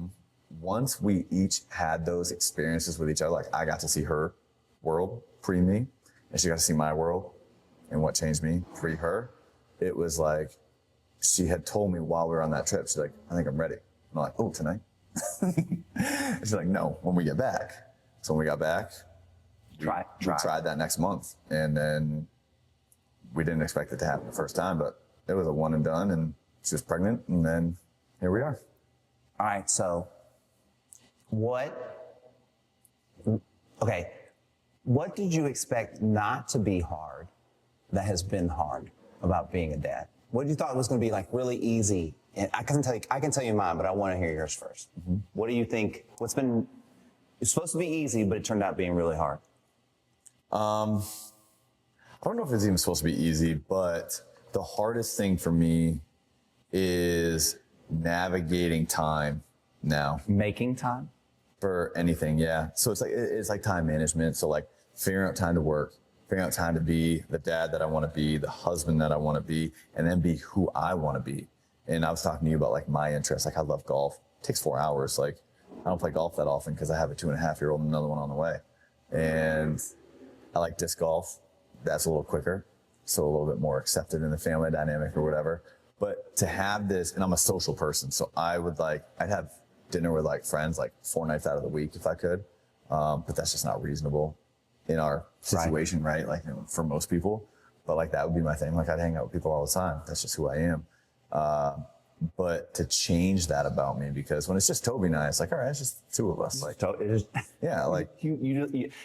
Once we each had those experiences with each other, like I got to see her world pre-me, and she got to see my world, and what changed me pre her, it was like, she had told me while we were on that trip, she's like, I think I'm ready. I'm like, oh, tonight? And she's like, no, when we get back. So when we got back, we tried that next month, and then we didn't expect it to happen the first time, but it was a one and done, and she was pregnant, and then here we are. All right, so what did you expect not to be hard that has been hard about being a dad? What you thought was going to be like really easy? And I can tell you mine, but I want to hear yours first. What do you think, it's supposed to be easy, but it turned out being really hard? I don't know if it's even supposed to be easy, but the hardest thing for me is navigating time now. Making time? For anything, yeah. So it's like time management. So like figuring out time to work, figuring out time to be the dad that I want to be, the husband that I want to be, and then be who I want to be. And I was talking to you about like my interests. Like I love golf. It takes 4 hours. Like I don't play golf that often because I have a 2.5-year-old and another one on the way. And I like disc golf. That's a little quicker, so a little bit more accepted in the family dynamic or whatever. But to have this, and I'm a social person, so I'd have dinner with like friends like 4 nights out of the week if I could. But that's just not reasonable in our situation, right? Like, you know, for most people. But like that would be my thing. Like I'd hang out with people all the time. That's just who I am. But to change that about me, because when it's just Toby and I, it's like, all right, it's just 2 of us. Like, yeah, like you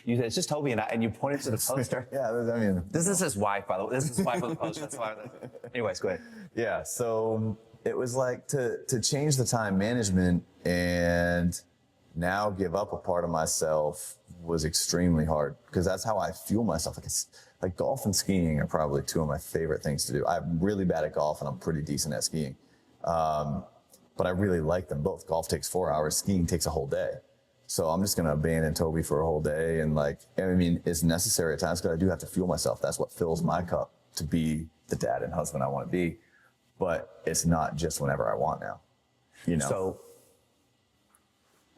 said it's just Toby and I, and you pointed to the poster. yeah, I mean, This is his wife, by the way. This is his wife on the poster. That's why. Anyways, go ahead. yeah. So it was like to change the time management and now give up a part of myself was extremely hard because that's how I fuel myself. Like golf and skiing are probably 2 of my favorite things to do. I'm really bad at golf and I'm pretty decent at skiing. But I really like them both. Golf takes 4 hours, skiing takes a whole day. So I'm just going to abandon Toby for a whole day. And like, I mean, it's necessary at times because I do have to fuel myself. That's what fills my cup to be the dad and husband I want to be. But it's not just whenever I want now, you know? So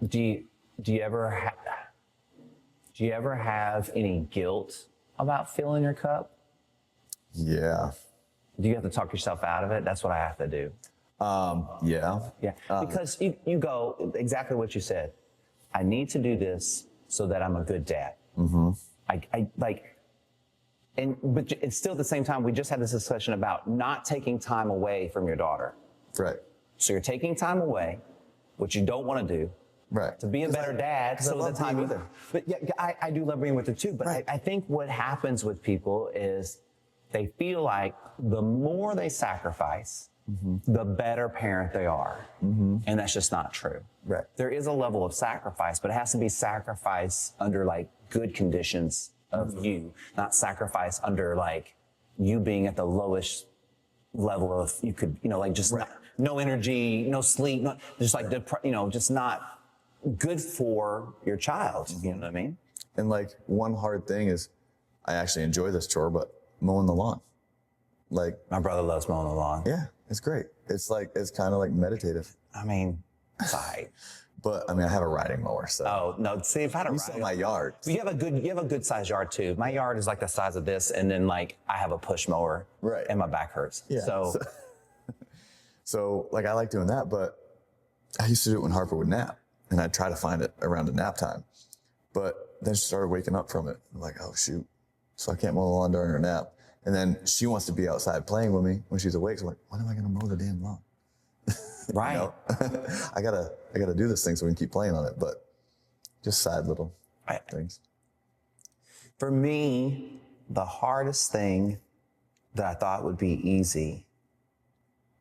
do you ever have any guilt about filling your cup? Yeah. Do you have to talk yourself out of it? That's what I have to do. Yeah. Yeah, because you go exactly what you said. I need to do this so that I'm a good dad. Mm-hmm. But it's still at the same time, we just had this discussion about not taking time away from your daughter. Right. So you're taking time away, which you don't want to do. Right. To be a better dad. So the time with her. But yeah, I do love being with her too. But right. I think what happens with people is they feel like the more they sacrifice, the better parent they are. And that's just not true. Right. There is a level of sacrifice, but it has to be sacrifice under like good conditions of you, not sacrifice under like you being at the lowest level of, you could, you know, like just no energy, no sleep, just like, just not good for your child. You know what I mean? And like one hard thing is I actually enjoy this chore, but mowing the lawn. Like my brother loves mowing the lawn. Yeah, it's great. It's kind of like meditative. I mean, it's all right. But I mean, I have a riding mower, so. Oh no! See, if I had a riding, my yard. You have a good sized yard too. My yard is like the size of this, and then like I have a push mower. Right. And my back hurts. Yeah. So like I like doing that, but I used to do it when Harper would nap, and I'd try to find it around a nap time. But then she started waking up from it. I'm like, oh shoot! So I can't mow the lawn during her nap. And then she wants to be outside playing with me when she's awake. So I'm like, when am I going to mow the damn lawn? Right. You know? I gotta do this thing so we can keep playing on it. But just side little things. For me, the hardest thing that I thought would be easy,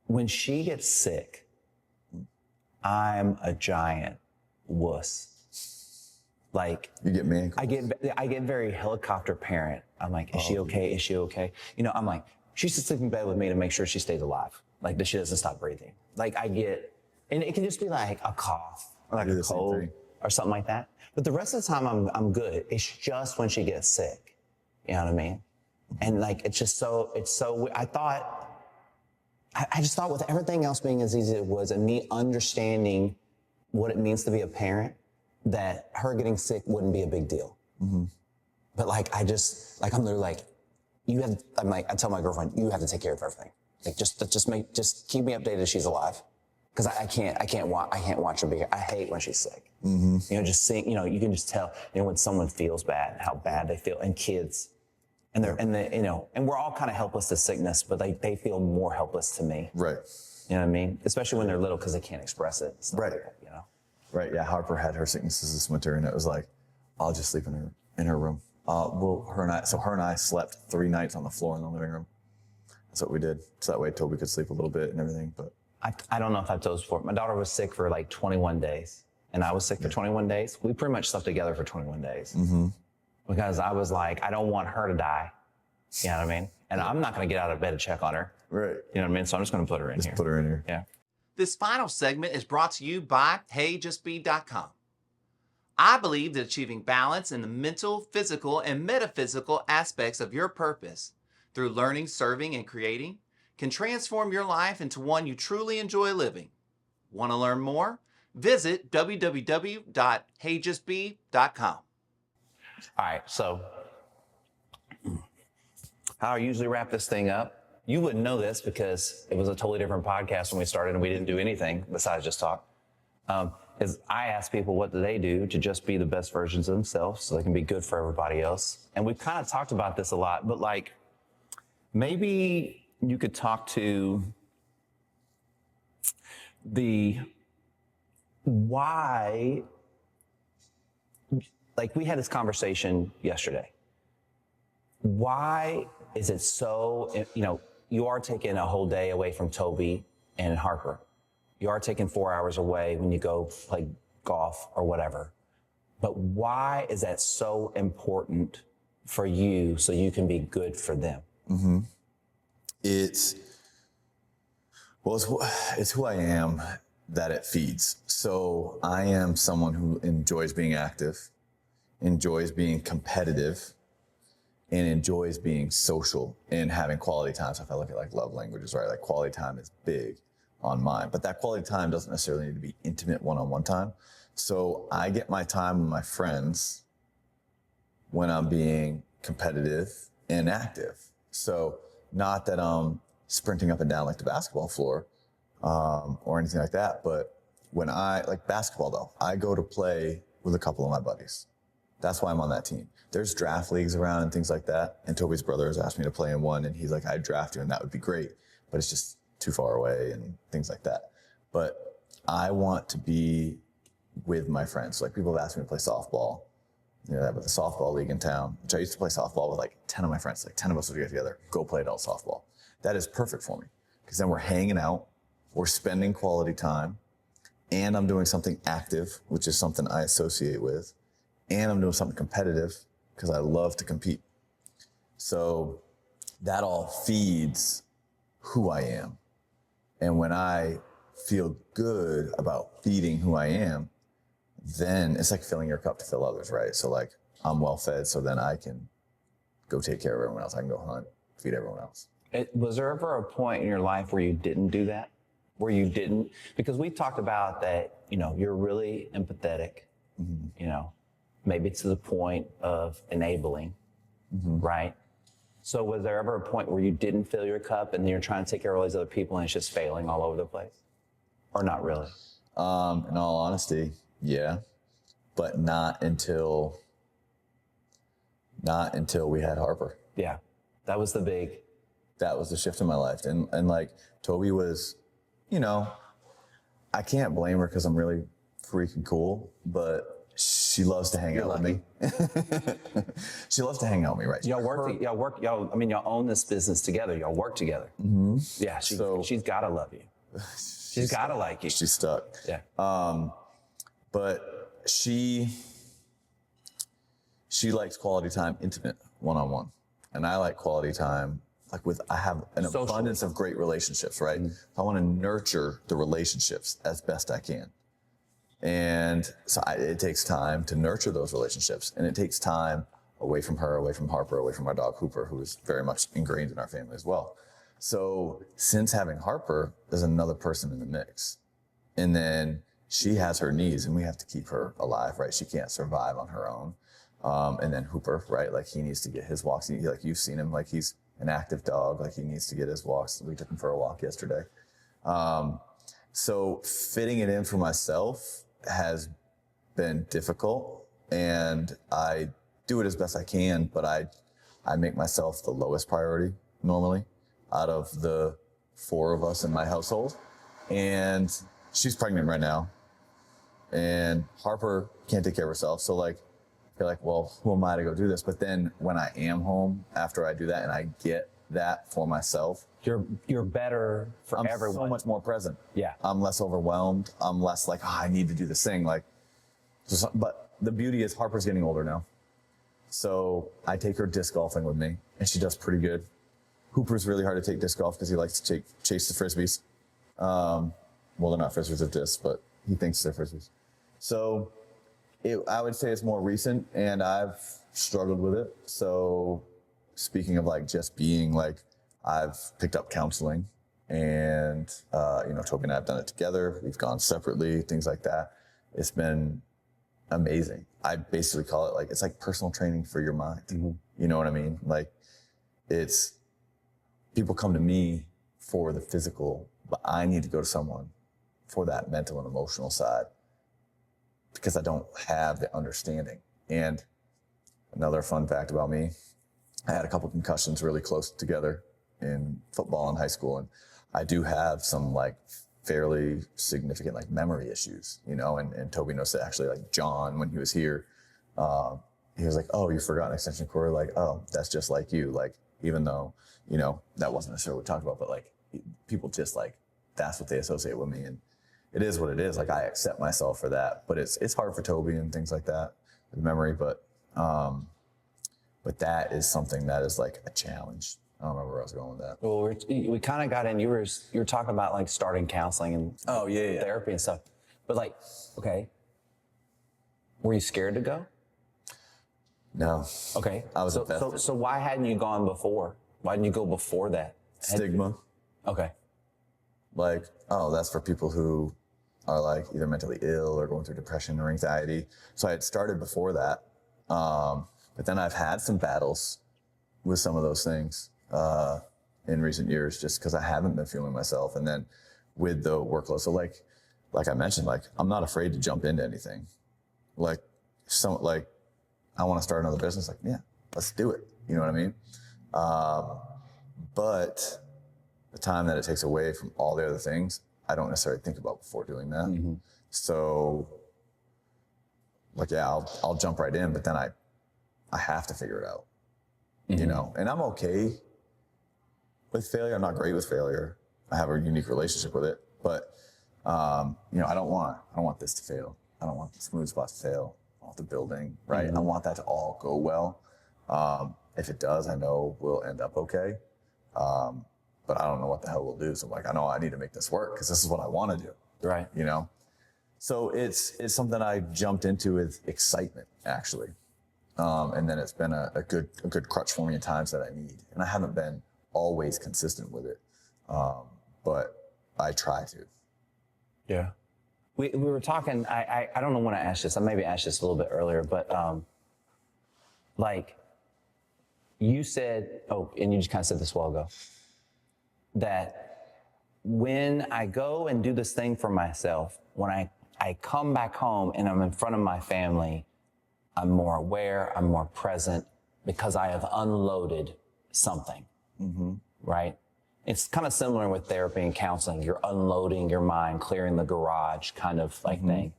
when she gets sick, I'm a giant wuss. Like you get man. I get very helicopter parent. I'm like, is she okay? Is she okay? You know, I'm like, she should sleep in bed with me to make sure she stays alive. Like that she doesn't stop breathing. Like and it can just be like a cough or like a cold or something like that. But the rest of the time I'm good. It's just when she gets sick. You know what I mean? And like, I just thought with everything else being as easy as it was and me understanding what it means to be a parent, that her getting sick wouldn't be a big deal. Mm-hmm. But like, I'm literally like, I tell my girlfriend, you have to take care of everything. Like just keep me updated if she's alive. Cause I can't watch her be here. I hate when she's sick. Mm-hmm. You know, just seeing, you know, you can just tell, you know, when someone feels bad, how bad they feel, and kids, and we're all kind of helpless to sickness, but they feel more helpless to me. Right. You know what I mean? Especially when they're little cause they can't express it. Right. Like that, you know? Right. Yeah. Harper had her sicknesses this winter and it was like, I'll just sleep in her room. Her and I slept 3 nights on the floor in the living room. That's what we did. So that way Toby could sleep a little bit and everything. But I don't know if I've told this before. My daughter was sick for like 21 days and I was sick for 21 days. We pretty much slept together for 21 days because I was like, I don't want her to die. You know what I mean? And I'm not going to get out of bed to check on her. Right. You know what I mean? So I'm just going to put her in here. Put her in here. Yeah. This final segment is brought to you by HeyJustBe.com. I believe that achieving balance in the mental, physical, and metaphysical aspects of your purpose through learning, serving, and creating can transform your life into one you truly enjoy living. Want to learn more? visit www.heyjustbe.com. All right, so how I usually wrap this thing up, you wouldn't know this because it was a totally different podcast when we started and we didn't do anything besides just talk. Is I ask people what do they do to just be the best versions of themselves so they can be good for everybody else. And we've kind of talked about this a lot, but like maybe you could talk to the why, like we had this conversation yesterday. Why is it so, you are taking a whole day away from Toby and Harper. You are taking 4 hours away when you go play golf or whatever. But why is that so important for you so you can be good for them? Mm-hmm. It's who I am that it feeds. So I am someone who enjoys being active, enjoys being competitive, and enjoys being social and having quality time. So if I look at like love languages, right? Like quality time is big on mine, but that quality time doesn't necessarily need to be intimate one-on-one time. So I get my time with my friends when I'm being competitive and active. So not that I'm sprinting up and down like the basketball floor or anything like that, but when I, like basketball though, I go to play with a couple of my buddies. That's why I'm on that team. There's draft leagues around and things like that. And Toby's brother has asked me to play in one and he's like, I'd draft you and that would be great, but it's just too far away and things like that. But I want to be with my friends. Like people have asked me to play softball. They have a softball league in town, which I used to play softball with like 10 of my friends. Like 10 of us would get together, go play adult softball. That is perfect for me because then we're hanging out, we're spending quality time, and I'm doing something active, which is something I associate with, and I'm doing something competitive because I love to compete. So that all feeds who I am. And when I feel good about feeding who I am, then it's like filling your cup to fill others, right? So like I'm well fed, so then I can go take care of everyone else. I can go hunt, feed everyone else. Was there ever a point in your life where you didn't do that? Where you didn't? Because we talked about that, you're really empathetic, maybe to the point of enabling, right? So was there ever a point where you didn't fill your cup and then you're trying to take care of all these other people and it's just failing all over the place? Or not really? In all honesty, yeah, but not until we had Harper. Yeah, that was the shift in my life. And like Toby was, I can't blame her because I'm really freaking cool, but she loves to hang out with me. She loves to hang out with me, right? Y'all own this business together. Y'all work together. Mm-hmm. Yeah, she's gotta love you. She's gotta like you. She's stuck. Yeah. But she likes quality time intimate, one-on-one. And I like quality time, I have an social abundance of great relationships, right? Mm-hmm. I want to nurture the relationships as best I can. And so it takes time to nurture those relationships. And it takes time away from her, away from Harper, away from our dog Hooper, who is very much ingrained in our family as well. So since having Harper, there's another person in the mix. And then she has her needs and we have to keep her alive, right? She can't survive on her own. And then Hooper, right? Like he needs to get his walks. Like you've seen him, like he's an active dog. Like he needs to get his walks. We took him for a walk yesterday. So fitting it in for myself has been difficult and I do it as best I can, but I make myself the lowest priority normally out of the 4 of us in my household. And she's pregnant right now and Harper can't take care of herself. So like, you're like, well, who am I to go do this? But then when I am home after I do that and I get that for myself, you're better for everyone. I'm so much more present. Yeah. I'm less overwhelmed. I'm less like, I need to do this thing. But the beauty is Harper's getting older now. So I take her disc golfing with me and she does pretty good. Hooper's really hard to take disc golf because he likes to chase the Frisbees. Well, they're not Frisbees, they're discs, but he thinks they're Frisbees. So I would say it's more recent and I've struggled with it. So speaking of like just being like, I've picked up counseling And, Toby and I have done it together. We've gone separately, things like that. It's been amazing. I basically call it it's like personal training for your mind. Mm-hmm. You know what I mean? Like people come to me for the physical, but I need to go to someone for that mental and emotional side because I don't have the understanding. And another fun fact about me, I had a couple concussions really close together in football in high school. And I do have some fairly significant memory issues, and Toby knows that actually John, when he was here, he was like, oh, you forgot an extension cord. Oh, that's just like you. Even though, that wasn't necessarily what we talked about, but people just that's what they associate with me. And it is what it is. I accept myself for that, but it's hard for Toby and things like that with memory. But that is something that is a challenge. I don't remember where I was going with that. Well, we kind of got in. You were talking about starting counseling and therapy and stuff. But okay, were you scared to go? No. Okay. I was invested. So why hadn't you gone before? Why didn't you go before that? Stigma. Okay. That's for people who are either mentally ill or going through depression or anxiety. So I had started before that. But then I've had some battles with some of those things in recent years, just because I haven't been feeling myself. And then with the workload, so like I mentioned, I'm not afraid to jump into anything. I want to start another business. Yeah, let's do it. You know what I mean? But the time that it takes away from all the other things, I don't necessarily think about before doing that. Mm-hmm. So I'll jump right in, but then I have to figure it out, mm-hmm. And I'm okay with failure. I'm not great with failure. I have a unique relationship with it, but I don't want this to fail. I don't want the smooth spot to fail. I want the building, right? Mm-hmm. I want that to all go well. If it does, I know we'll end up okay. But I don't know what the hell we'll do. So I know I need to make this work because this is what I want to do. Right. So it's something I jumped into with excitement, actually. And then it's been a good crutch for me in times that I need. And I haven't been always consistent with it. But I try to. Yeah. We were talking, I don't know when I asked this. I maybe asked this a little bit earlier, but you said, and you just kind of said this a while ago, that when I go and do this thing for myself, when I come back home and I'm in front of my family, I'm more aware, I'm more present because I have unloaded something, mm-hmm. right? It's kind of similar with therapy and counseling. You're unloading your mind, clearing the garage kind of mm-hmm. thing.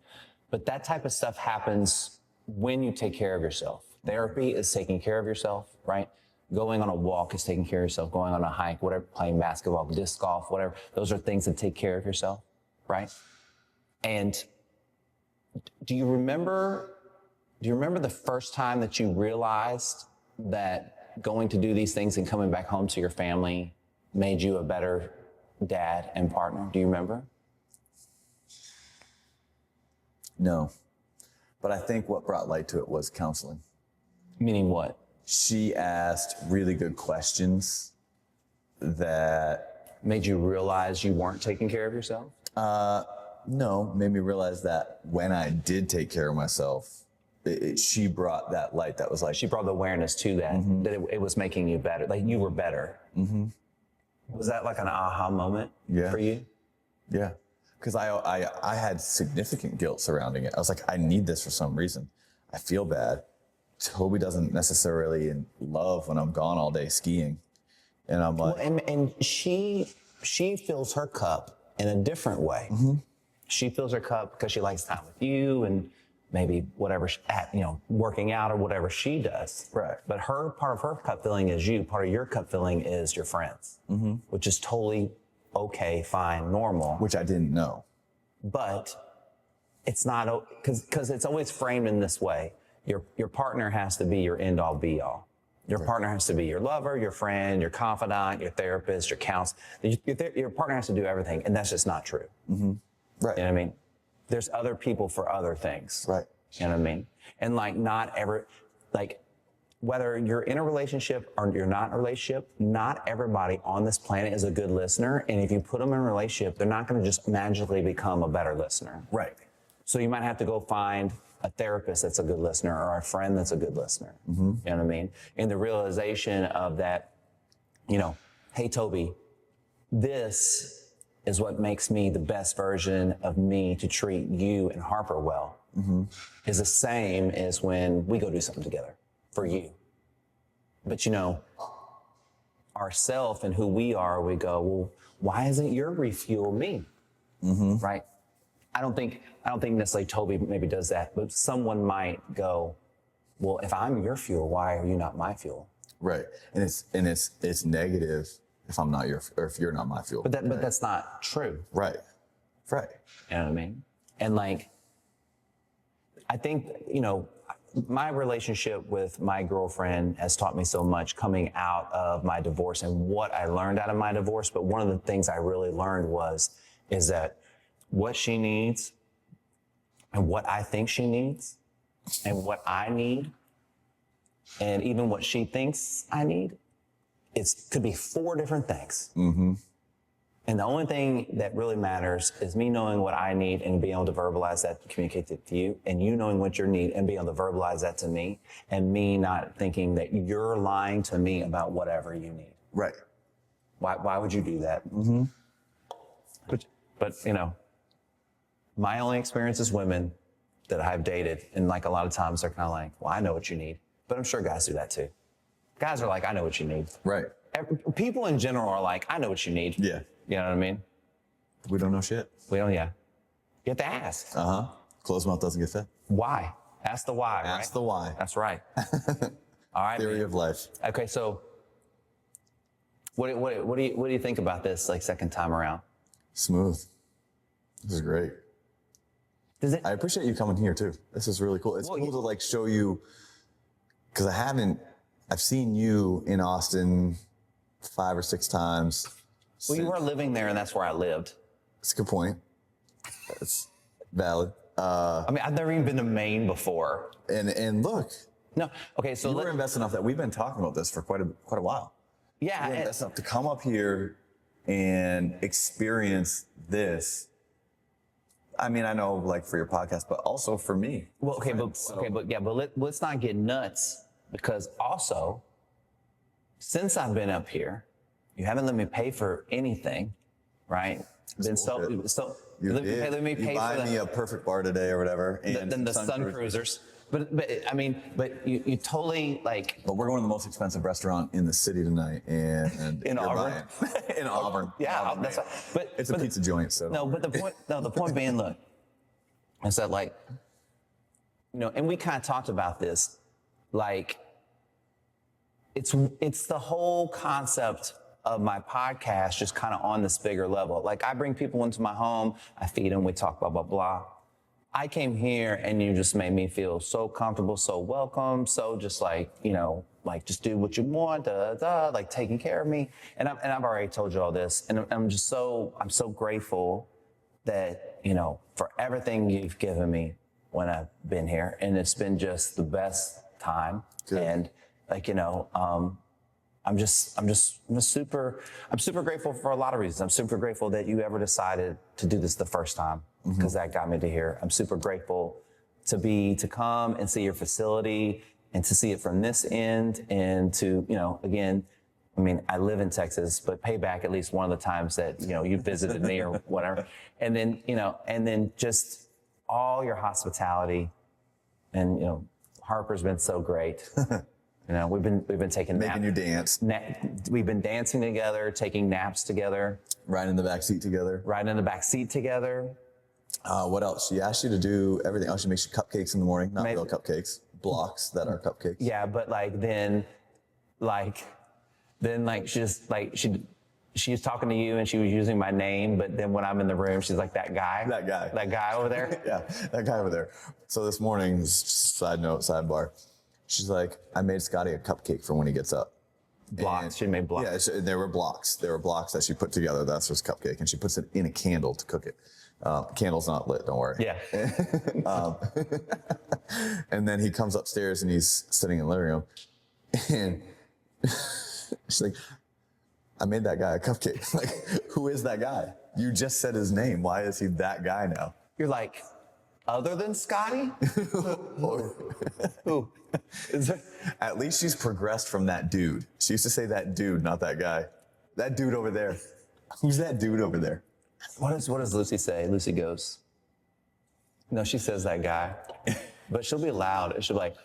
But that type of stuff happens when you take care of yourself. Therapy is taking care of yourself, right? Going on a walk is taking care of yourself. Going on a hike, whatever, playing basketball, disc golf, whatever. Those are things that take care of yourself, right? And do you remember the first time that you realized that going to do these things and coming back home to your family made you a better dad and partner? Do you remember? No. But I think what brought light to it was counseling. Meaning what? She asked really good questions that made you realize you weren't taking care of yourself? No, made me realize that when I did take care of myself, she brought that light that was she brought the awareness to that, mm-hmm. that it was making you better, you were better. Mm-hmm. Was that an aha moment for you? Yeah, because I had significant guilt surrounding it. I was like, I need this for some reason. I feel bad. Toby doesn't necessarily love when I'm gone all day skiing. And I'm like... Well, and she fills her cup in a different way. Mm-hmm. She fills her cup because she likes time with you and maybe whatever, working out or whatever she does. Right. But part of her cup filling is you. Part of your cup filling is your friends, mm-hmm. which is totally okay, fine, normal. Which I didn't know. But it's not, because it's always framed in this way. Your partner has to be your end all be all. Your partner has to be your lover, your friend, your confidant, your therapist, your counselor. Your partner has to do everything, and that's just not true. Mm-hmm. Right. You know what I mean? There's other people for other things. Right. You know what I mean? And whether you're in a relationship or you're not in a relationship, not everybody on this planet is a good listener. And if you put them in a relationship, they're not going to just magically become a better listener. Right. So you might have to go find a therapist that's a good listener or a friend that's a good listener. You know what I mean? And the realization of that, hey, Toby, this is what makes me the best version of me to treat you and Harper well, is the same as when we go do something together for you. But ourself and who we are, we go, well, why isn't your refuel me? Right? I don't think necessarily Toby maybe does that, but someone might go, well, if I'm your fuel, why are you not my fuel? Right. And it's negative if I'm not or if you're not my fuel. But that's not true. Right. Right. You know what I mean? And like, I think, my relationship with my girlfriend has taught me so much coming out of my divorce and what I learned out of my divorce. But one of the things I really learned is that what she needs and what I think she needs and what I need and even what she thinks I need, could be 4 different things. And the only thing that really matters is me knowing what I need and being able to verbalize that, communicate it to you, and you knowing what you need and being able to verbalize that to me, and me not thinking that you're lying to me about whatever you need. Right. Why would you do that? But my only experience is women that I've dated, and like a lot of times they're kind of like, well, I know what you need. But I'm sure guys do that too. Guys are like, I know what you need. Right. People in general are like, I know what you need. Yeah. You know what I mean? We don't know shit. We don't, yeah. You have to ask. Closed mouth doesn't get fed. Why? Ask the why, right? Ask the why. That's right. All right. Theory of life. Okay, so what do you think about this, like, second time around? Smooth. This is great. I appreciate you coming here too. This is really cool. It's cool to like show you, because I've seen you in Austin 5 or 6 times. Well, you were living there, and that's where I lived. That's a good point. That's valid. I mean, I've never even been to Maine before. And look. No. Okay, so we're invested enough that we've been talking about this for quite a while. Yeah. We're invested enough to come up here and experience this. I mean, I know, like, for your podcast, but also for me. Well, but let's not get nuts, because also, since I've been up here, you haven't let me pay for anything, right? Then let me pay buy for me a perfect bar today or whatever. And then the Sun Cruisers. But I mean, you totally like. But we're going to the most expensive restaurant in the city tonight, and in Auburn. In Auburn. Yeah, Auburn, that's right. But it's a pizza joint. So no, but the point being, look, is that, like, and we kind of talked about this, like, it's the whole concept of my podcast, just kind of on this bigger level. Like, I bring people into my home, I feed them, we talk blah blah blah. I came here and you just made me feel so comfortable, so welcome, so just like, like, just do what you want, like, taking care of me. And I've already told you all this, and I'm so grateful that, for everything you've given me when I've been here, and it's been just the best time. Good. And like, I'm super grateful for a lot of reasons. I'm super grateful that you ever decided to do this the first time, because that got me to here. I'm super grateful to come and see your facility and to see it from this end, and to, again, I mean, I live in Texas, but pay back at least one of the times that, you visited me or whatever. And then, just all your hospitality, and, Harper's been so great. We've been taking making you dance. We've been dancing together, taking naps together, riding in the back seat together. What else? She asked you to do everything else. She makes you cupcakes in the morning, not real cupcakes, blocks that are cupcakes. Yeah, but then she was talking to you and she was using my name, but then when I'm in the room, she's like, that guy over there. Yeah, that guy over there. So this morning, side note, sidebar. She's like, I made Scottie a cupcake for when he gets up. Blocks. She made blocks. Yeah, there were blocks. There were blocks that she put together. That's his cupcake, and she puts it in a candle to cook it. Candle's not lit. Don't worry. Yeah. And then he comes upstairs and he's sitting in the living room, And she's like, I made that guy a cupcake. Like, who is that guy? You just said his name. Why is he that guy now? You're like, other than Scottie? Who? Is there? At least she's progressed from that dude. She used to say that dude, not that guy. That dude over there. Who's that dude over there? What does Lucy say? Lucy goes, no, she says that guy. But she'll be loud. And she'll be like,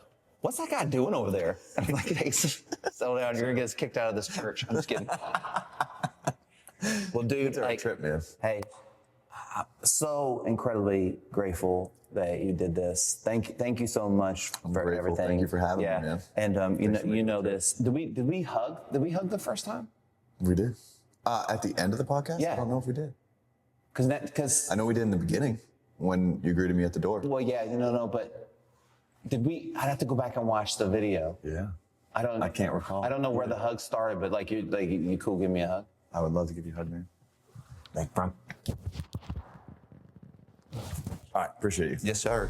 what's that guy doing over there? I'm like, hey, settle down. You're going to get us kicked out of this church. I'm just kidding. Well, dude, It's our like, trip, man. hey, I'm so incredibly grateful that you did this. Thank you so much for grateful. everything. Thank you for having me, man. And you know this. Did we hug? Did we hug the first time? We did. At the end of the podcast? Yeah. I don't know if we did. Because I know we did in the beginning when you greeted me at the door. well, yeah, no, but did we? I'd have to go back and watch the video. Yeah. I can't recall. I don't know where the hug started, but you cool, give me a hug. I would love to give you a hug, man. Like, bro. All right, appreciate you. Yes, sir.